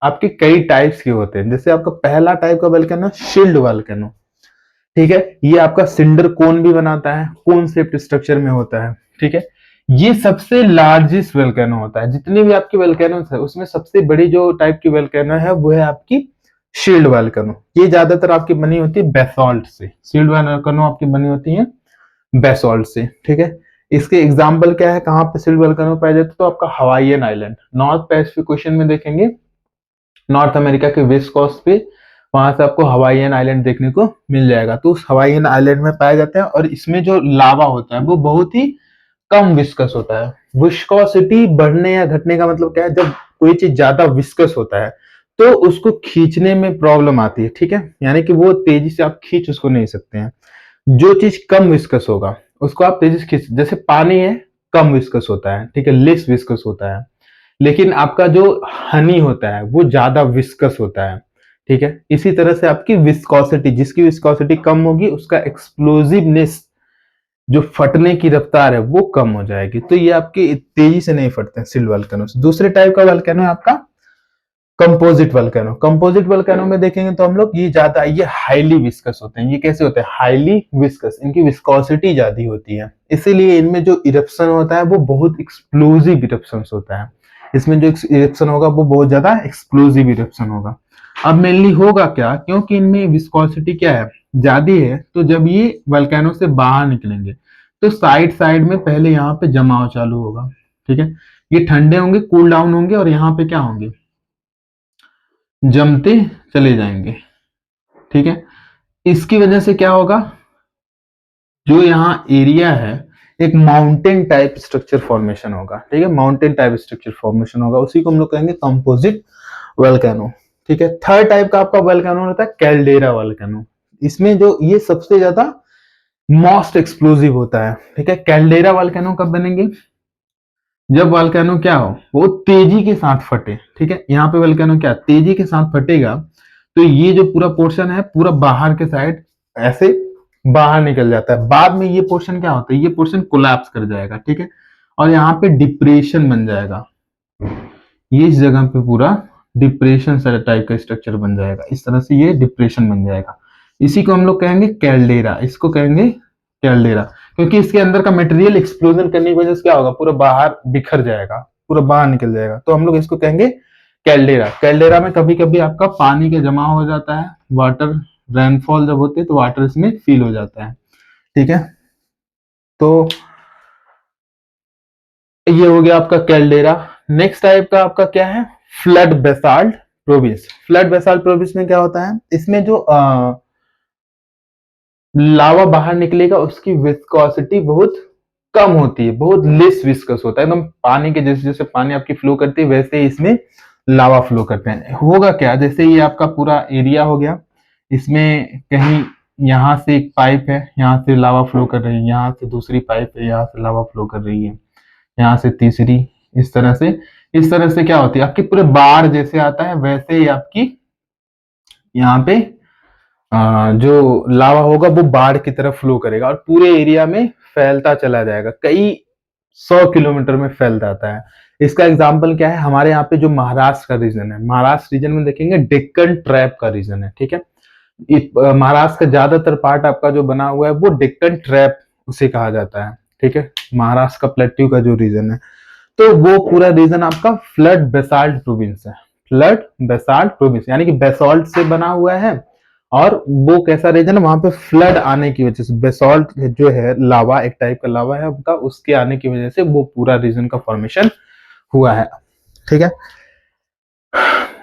आपके कई टाइप्स के होते हैं। जैसे आपका पहला टाइप का वैल्केनो शील्ड वैल्केनो, ठीक है, ये आपका सिंडर कोन भी बनाता है, कोन शेप्ड स्ट्रक्चर में होता है, ठीक है। ये सबसे लार्जेस्ट वोल्केनो होता है, जितनी भी आपकी वोल्केनो है उसमें सबसे बड़ी जो टाइप की वोल्केनो है वो है आपकी शील्ड वोल्केनो। ये ज्यादातर आपकी बनी होती है बेसॉल्ट से, शील्ड वोल्केनो आपकी बनी होती है बेसॉल्ट से, ठीक है। इसके एग्जाम्पल क्या है, कहाँ पे शील्ड वोल्केनो पाया जाता है, तो आपका Hawaiian island, north Pacific ocean में देखेंगे, नॉर्थ अमेरिका के वेस्ट कोस्ट पे, वहां से आपको हवाईयन आइलैंड देखने को मिल जाएगा। तो उस हवाईयन आइलैंड में पाया जाता है और इसमें जो लावा होता है वो बहुत ही कम विस्कस होता है। विस्कोसिटी बढ़ने या घटने का मतलब क्या है, जब कोई चीज ज्यादा विस्कस होता है तो उसको खींचने में प्रॉब्लम आती है, ठीक है, यानी कि वो तेजी से आप खींच उसको नहीं सकते हैं। जो चीज कम विस्कस होगा उसको आप तेजी से खींच, जैसे पानी है कम विस्कस होता है, ठीक है, लेस विस्कस होता है। लेकिन आपका जो हनी होता है वो ज्यादा विस्कस होता है, ठीक है। इसी तरह से आपकी विस्कोसिटी, जिसकी विस्कोसिटी कम होगी उसका एक्सप्लोजिवनेस, जो फटने की रफ्तार है वो कम हो जाएगी। तो ये आपके तेजी से नहीं फटते हैं सिल्ट वल्केनो। दूसरे टाइप का वल्केनो है आपका कंपोजिट वल्केनो। कंपोजिट वल्केनो में देखेंगे तो हम लोग ये हाईली विस्कस होते हैं। ये कैसे होते हैं, हाईली विस्कस, इनकी विस्कोसिटी ज्यादा होती है, इसीलिए इनमें जो इरप्शन होता है वो बहुत एक्सप्लोजिव इरप्शन होता है। इसमें जो इरप्शन होगा वो बहुत ज्यादा एक्सप्लोजिव इरप्शन होगा। अब मेनली होगा क्या, क्योंकि इनमें विस्कोसिटी क्या है, ज्यादा है, तो जब ये वल्केनो से बाहर निकलेंगे तो साइड साइड में पहले यहाँ पे जमाव चालू होगा, ठीक है। ये ठंडे होंगे, कूल डाउन होंगे और यहाँ पे क्या होंगे, जमते चले जाएंगे, ठीक है। इसकी वजह से क्या होगा, जो यहाँ एरिया है एक माउंटेन टाइप स्ट्रक्चर फॉर्मेशन होगा, ठीक है, माउंटेन टाइप स्ट्रक्चर फॉर्मेशन होगा, उसी को हम लोग कहेंगे कंपोजिट वोल्केनो, ठीक है। थर्ड टाइप का आपका वोल्केनो होता है कैल्डेरा वोल्केनो। इसमें जो ये सबसे ज्यादा मोस्ट एक्सप्लोसिव होता है, ठीक है। कैल्डेरा वोल्केनो कब बनेंगे, जब वोल्केनो क्या हो, वो तेजी के साथ फटे, ठीक है। यहाँ पे वोल्केनो क्या तेजी के साथ फटेगा तो ये जो पूरा पोर्शन है पूरा बाहर के साइड ऐसे बाहर निकल जाता है। बाद में ये पोर्शन क्या होता है, ये पोर्शन कोलैप्स कर जाएगा, ठीक है, और यहाँ पे डिप्रेशन बन जाएगा। ये इस जगह पे पूरा डिप्रेशन टाइप का स्ट्रक्चर बन जाएगा, इस तरह से ये डिप्रेशन बन जाएगा। इसी को हम लोग कहेंगे कैल्डेरा, इसको कहेंगे कैल्डेरा, क्योंकि इसके अंदर का मटेरियल एक्सप्लोजन करने की वजह से क्या होगा, पूरा बाहर बिखर जाएगा, पूरा बाहर निकल जाएगा, तो हम लोग इसको कहेंगे कैल्डेरा। कैल्डेरा में कभी कभी आपका पानी का जमा हो जाता है, वाटर रेनफॉल जब होती है तो वाटर इसमें फील हो जाता है, ठीक है। तो ये हो गया आपका कैल्डेरा। नेक्स्ट टाइप का आपका क्या है, flood basalt province. Flood basalt province में क्या होता है, इसमें जो लावा बाहर निकलेगा उसकी विस्कोसिटी बहुत कम होती है, बहुत लेस विस्कस होता है, एकदम पानी के जैसे जैसे पानी आपकी फ्लो करती है वैसे ही इसमें लावा फ्लो करते हैं। होगा क्या, जैसे ये आपका पूरा एरिया हो गया, इसमें कहीं यहाँ से एक पाइप है, यहाँ से लावा फ्लो कर रही है, यहाँ से दूसरी पाइप है, यहाँ से लावा फ्लो कर रही है, यहाँ से तीसरी, इस तरह से क्या होती है आपकी पूरे बाढ़ जैसे आता है वैसे ही आपकी यहाँ पे जो लावा होगा वो बाढ़ की तरफ फ्लो करेगा और पूरे एरिया में फैलता चला जाएगा, कई 100 किलोमीटर में फैल जाता है। इसका एग्जाम्पल क्या है, हमारे यहाँ पे जो महाराष्ट्र का रीजन है, महाराष्ट्र रीजन में देखेंगे डेक्कन ट्रैप का रीजन है, ठीक है। महाराष्ट्र का ज्यादातर पार्ट आपका जो बना हुआ है वो डेक्कन ट्रैप उसे कहा जाता है, ठीक है, महाराष्ट्र का प्लेट्यू का जो रीजन है। तो वो पूरा रीजन आपका फ्लड बेसाल्ट प्रोविंस है, फ्लड बेसाल्ट प्रोविंस, यानी कि बेसाल्ट से बना हुआ है। और वो कैसा रीजन है, वहां पे फ्लड आने की वजह से, बेसाल्ट जो है लावा, एक टाइप का लावा है उनका, उसके आने की वजह से वो पूरा रीजन का फॉर्मेशन हुआ है, ठीक है।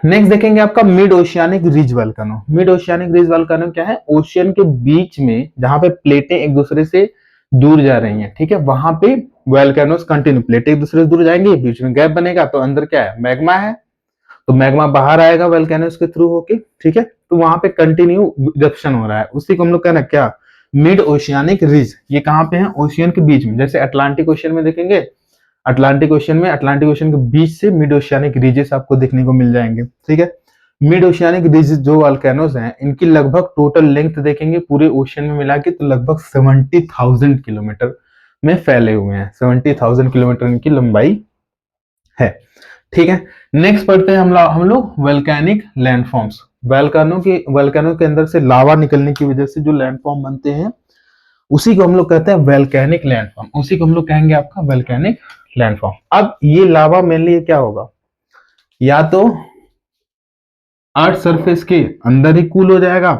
नेक्स्ट देखेंगे आपका mid oceanic ridge volcano. Mid oceanic ridge volcano क्या है? ओशियन के बीच में जहां पे प्लेटें एक दूसरे से दूर जा रही हैं, ठीक है, वहां पे वल्केनोस कंटिन्यू, प्लेटें एक दूसरे से दूर जाएंगे, बीच में गैप बनेगा, तो अंदर क्या है? मैग्मा है, तो मैग्मा बाहर आएगा वल्केनोस के थ्रू होके, ठीक है, तो वहां पे कंटिन्यू इरप्शन हो रहा है, उसी को हम लोग कहना क्या? Mid oceanic ridge. ये कहां पे है? ओशियन के बीच में। जैसे अटलांटिक ओशियन में देखेंगे, अटलांटिक ओशियन में, अटलांटिक ओशियन के बीच से मिड ओशियानिक रीजेस आपको देखने को मिल जाएंगे, ठीक है। मिड ओशियानिक रीजेस जो वल्केनोस हैं, इनकी लगभग टोटल लेंथ देखेंगे पूरे ओशियन में मिला के तो लगभग 70,000 किलोमीटर में फैले हुए हैं। 70,000 किलोमीटर इनकी लंबाई है, ठीक है। नेक्स्ट पढ़ते हैं हम लोग वल्केनिक लैंडफॉर्म्स। वल्केनो के अंदर से लावा निकलने की वजह से जो लैंडफॉर्म बनते हैं उसी को हम लोग कहते हैं वल्केनिक लैंडफॉर्म, उसी को हम लोग कहेंगे आपका वल्केनिक लैंडफॉर्म। अब ये लावा मेनली क्या होगा? या तो अर्थ सरफेस के अंदर ही कूल हो जाएगा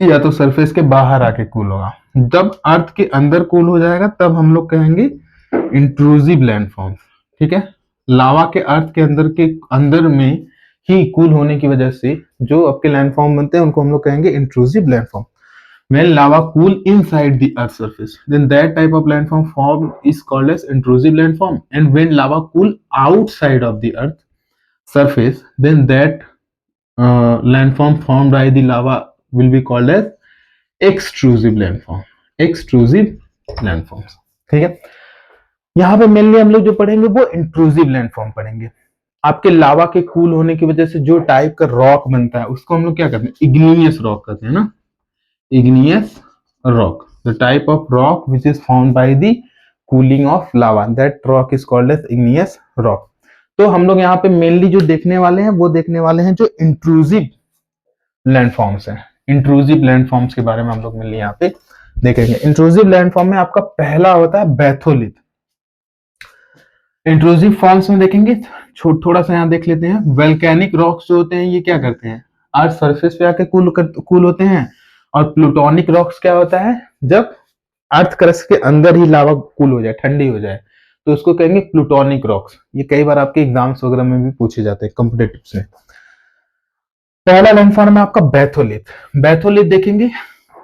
या तो सरफेस के बाहर आके कूल होगा। जब अर्थ के अंदर कूल हो जाएगा तब हम लोग कहेंगे इंट्रूसिव लैंडफॉर्म, ठीक है। लावा के अर्थ के अंदर में ही कूल होने की वजह से जो आपके लैंडफॉर्म बनते हैं उनको हम लोग कहेंगे intrusive landform. When lava cool inside the earth's surface, then that type of landform form is called as intrusive landform. And when lava cool outside of the earth surface, then that landform formed by the lava will be called as extrusive landform. Extrusive landforms, ठीक है। यहाँ पे मेनली हम लोग जो पढ़ेंगे वो इंट्रूसिव लैंडफॉर्म पढ़ेंगे। आपके लावा के कूल होने की वजह से जो टाइप का रॉक बनता है उसको हम लोग क्या कहते हैं? इग्नियस रॉक कहते हैं ना, igneous rock, the type of rock which is formed by the cooling of lava, that rock is called as igneous rock। तो हम लोग यहाँ पे मेनली जो देखने वाले हैं वो देखने वाले हैं जो इंट्रूसिव लैंडफॉर्म्स हैं। इंट्रूसिव लैंडफॉर्म्स के बारे में हम लोग मेनली यहाँ पे देखेंगे। इंट्रूसिव लैंडफॉर्म में आपका पहला होता है बैथोलिथ। इंट्रूसिव फॉर्म्स में देखेंगे, थोड़ा सा यहाँ देख लेते हैं। वोल्केनिक रॉक्स जो होते हैं ये क्या करते हैं? अर्थ सरफेस पे आके कूल होते हैं। और प्लूटोनिक रॉक्स क्या होता है? जब अर्थ क्रस्ट के अंदर ही लावा कूल हो जाए, ठंडी हो जाए, तो उसको कहेंगे प्लूटोनिक रॉक्स। ये कई बार आपके एग्जाम्स वगैरह में भी पूछे जाते हैं कॉम्पिटेटिव से। पहला लैंडफॉर्म है आपका बैथोलिथ। बैथोलिथ देखेंगे,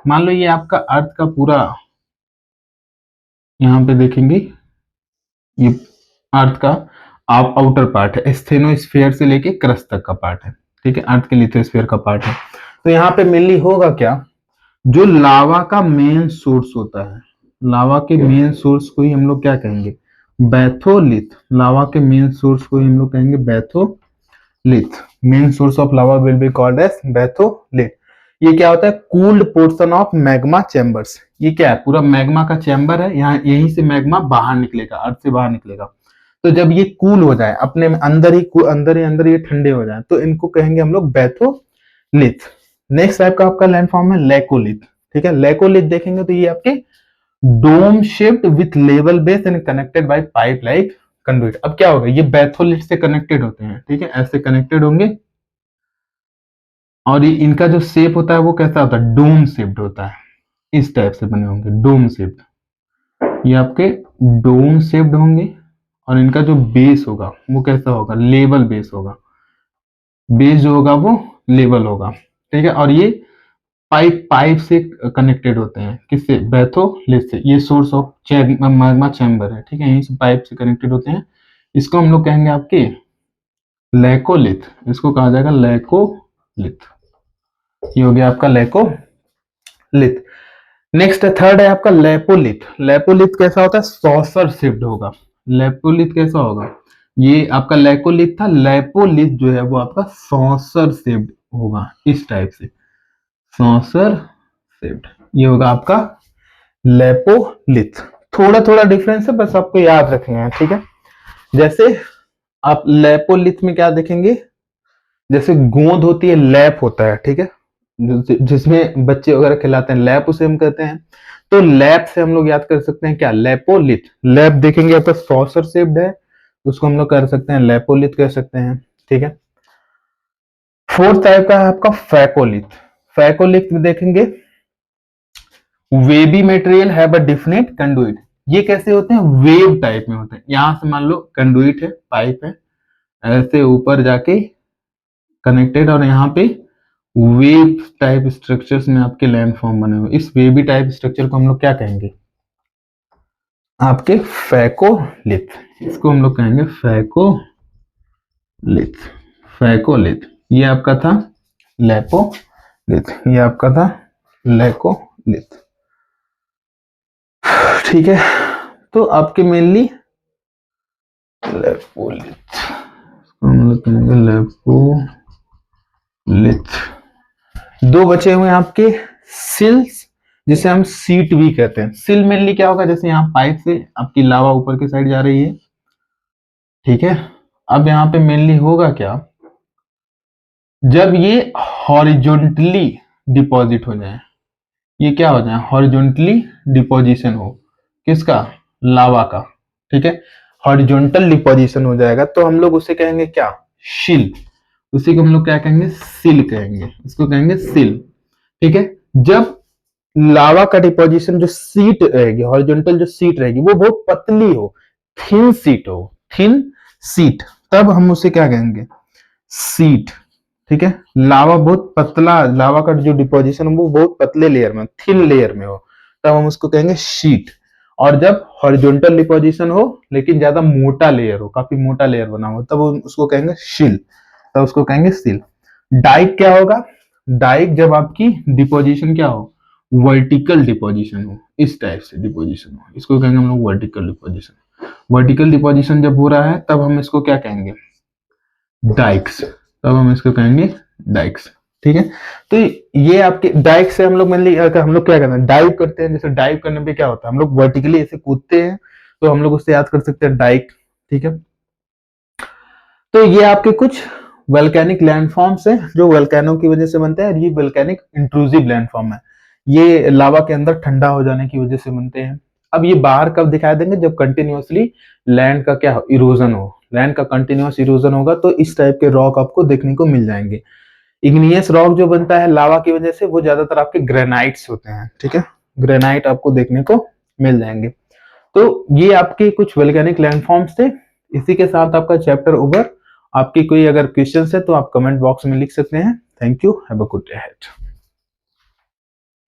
मान लो ये आपका अर्थ का पूरा, यहाँ पे देखेंगे ये अर्थ का आउटर पार्ट है, स्टेनोस्फीयर से लेके क्रस्ट तक का पार्ट है, ठीक है, अर्थ के लिथोस्फीयर का पार्ट है। तो यहाँ पे मेनली होगा क्या? जो लावा का मेन सोर्स होता है, लावा के मेन सोर्स को ही हम लोग क्या कहेंगे? बैथोलिथ। लावा के मेन सोर्स को ही हम लोग कहेंगे batholith. Main source of lava will be called as batholith. ये क्या होता है? Cooled portion of magma chambers. ये क्या है? पूरा मैग्मा का चैम्बर है, यहाँ यहीं से मैग्मा बाहर निकलेगा, अर्थ से बाहर निकलेगा। तो जब ये कूल हो जाए, अपने अंदर ही ये ठंडे हो जाए, तो इनको कहेंगे हम लोग बैथोलिथ। नेक्स्ट टाइप का आपका लैंडफॉर्म है लैकोलिथ, ठीक है। लैकोलिथ देखेंगे तो ये आपके dome shaped with level base and connected by pipe like conduit. अब क्या होगा? ये बैथोलिथ से कनेक्टेड होते हैं, ठीक है, ऐसे कनेक्टेड होंगे। और ये इनका जो शेप होता है वो कैसा होता है? डोम शेप्ड होता है, इस टाइप से बने होंगे, डोम शेप्ड। ये आपके डोम शेप्ड होंगे। और इनका जो बेस होगा वो कैसा होगा? लेवल बेस होगा। बेस जो होगा वो लेवल होगा, ठीक है। और ये पाइप से कनेक्टेड होते हैं, किससे? बैथोलिथ से। ये सोर्स ऑफ मैग्मा चैम्बर है, ठीक है, यहीं से पाइप से कनेक्टेड होते हैं। इसको हम लोग कहेंगे आपके लैकोलिथ। इसको कहा जाएगा लैकोलिथ। ये हो गया आपका लैकोलिथ। नेक्स्ट थर्ड है आपका लैपोलिथ। लैपोलिथ कैसा होता है? सॉसर शेप्ड होगा। लैपोलिथ कैसा होगा? ये आपका लैकोलिथ था, लैपोलिथ जो है वो आपका सॉसर शेप्ड होगा, इस टाइप से, सॉसर शेप्ड। ये होगा आपका लैपोलिथ। थोड़ा थोड़ा डिफरेंस है, बस आपको याद रखना है, ठीक है। जैसे आप लैपोलिथ में क्या देखेंगे? जैसे गोंद होती है, लैप होता है, ठीक है, जिसमें बच्चे वगैरह खिलाते हैं, लैप उसे हम कहते हैं। तो लैप से हम लोग याद कर सकते हैं क्या? लैपोलिथ। लैप देखेंगे आपका सॉसर शेप्ड है, उसको हम लोग कर सकते हैं लैपोलिथ कह सकते हैं, ठीक है। फोर्थ टाइप का है आपका फैकोलिथ। फैकोलिथ में देखेंगे वेवी मटेरियल है बट डिफिनेट कंडुइट। ये कैसे होते हैं? वेव टाइप में होते हैं। यहां से मान लो कंडुइट है, पाइप है, ऐसे ऊपर जाके कनेक्टेड, और यहाँ पे वेव टाइप स्ट्रक्चर्स में आपके लैंड फॉर्म बने हुए। इस वेवी टाइप स्ट्रक्चर को हम लोग क्या कहेंगे? आपके फैकोलिथ। इसको हम लोग कहेंगे फैकोलिथ। फैकोलिथ ये आपका था लैकोलिथ, ये आपका था लैकोलिथ। ठीक है, तो आपके मेनली लैकोलिथ, हम लोग कहेंगे लैकोलिथ। दो बचे हुए हैं आपके सिल्स, जिसे हम सीट भी कहते हैं। सिल मेनली क्या होगा? जैसे यहाँ पाइप से आपकी लावा ऊपर की साइड जा रही है, ठीक है। अब यहाँ पे मेनली होगा क्या? जब ये हॉरिजॉन्टली डिपॉजिट हो जाए, ये क्या हो जाए? हॉरिजॉन्टली डिपोजिशन हो, किसका? लावा का, ठीक है। हॉरिजॉन्टल डिपोजिशन हो जाएगा तो हम लोग उसे कहेंगे क्या? शिल। उसी को हम लोग क्या कहेंगे? सिल कहेंगे, इसको कहेंगे सिल, ठीक है। जब लावा का डिपोजिशन जो सीट रहेगी, हॉरिजॉन्टल जो सीट रहेगी, वो बहुत पतली हो, थिन सीट हो, थिन सीट, तब हम उसे क्या कहेंगे? सीट, ठीक है। लावा बहुत पतला, लावा का जो डिपोजिशन वो बहुत पतले लेयर में, थिन लेयर में हो, तब हम उसको कहेंगे शीट। और जब हॉरिजॉन्टल डिपोजिशन हो लेकिन ज्यादा मोटा लेयर हो, काफी मोटा लेयर बना हो, तब उसको कहेंगे शिल, तब उसको कहेंगे सिल। डाइक क्या होगा? डाइक जब आपकी डिपोजिशन क्या हो? वर्टिकल डिपोजिशन हो, इस टाइप से डिपोजिशन हो, इसको कहेंगे हम लोग वर्टिकल डिपोजिशन। वर्टिकल डिपोजिशन जब हो रहा है तब हम इसको क्या कहेंगे? डाइक्स, तब हम इसको कहेंगे डाइक्स, ठीक है। तो ये आपके डाइक से हम लोग मेनली हम लोग क्या करते हैं? डाइव करते हैं। जैसे डाइव करने पे क्या होता है? हम लोग वर्टिकली ऐसे कूदते हैं, तो हम लोग उससे याद कर सकते हैं डाइक, ठीक है। तो ये आपके कुछ वोल्केनिक लैंडफॉर्म्स हैं जो वोल्केनो की वजह से बनते हैं। ये वोल्केनिक इंट्रूसिव लैंडफॉर्म है, ये लावा के अंदर ठंडा हो जाने की वजह से बनते हैं। अब ये बाहर कब दिखाई देंगे? जब कंटिन्यूअसली लैंड का क्या इरोजन हो, लैंड का कंटिन्यूअस इरोजन होगा तो इस टाइप के रॉक आपको देखने को मिल जाएंगे। इग्नियस रॉक जो बनता है लावा की वजह से, वो ज्यादातर आपके ग्रेनाइट्स होते हैं, ठीक है। ग्रेनाइट आपको देखने को मिल जाएंगे। तो ये आपके कुछ वोल्केनिक लैंडफॉर्म्स थे। इसी के साथ आपका चैप्टर ओवर। आपकी कोई अगर क्वेश्चंस है तो आप कमेंट बॉक्स में लिख सकते हैं। Thank you, have a good day ahead.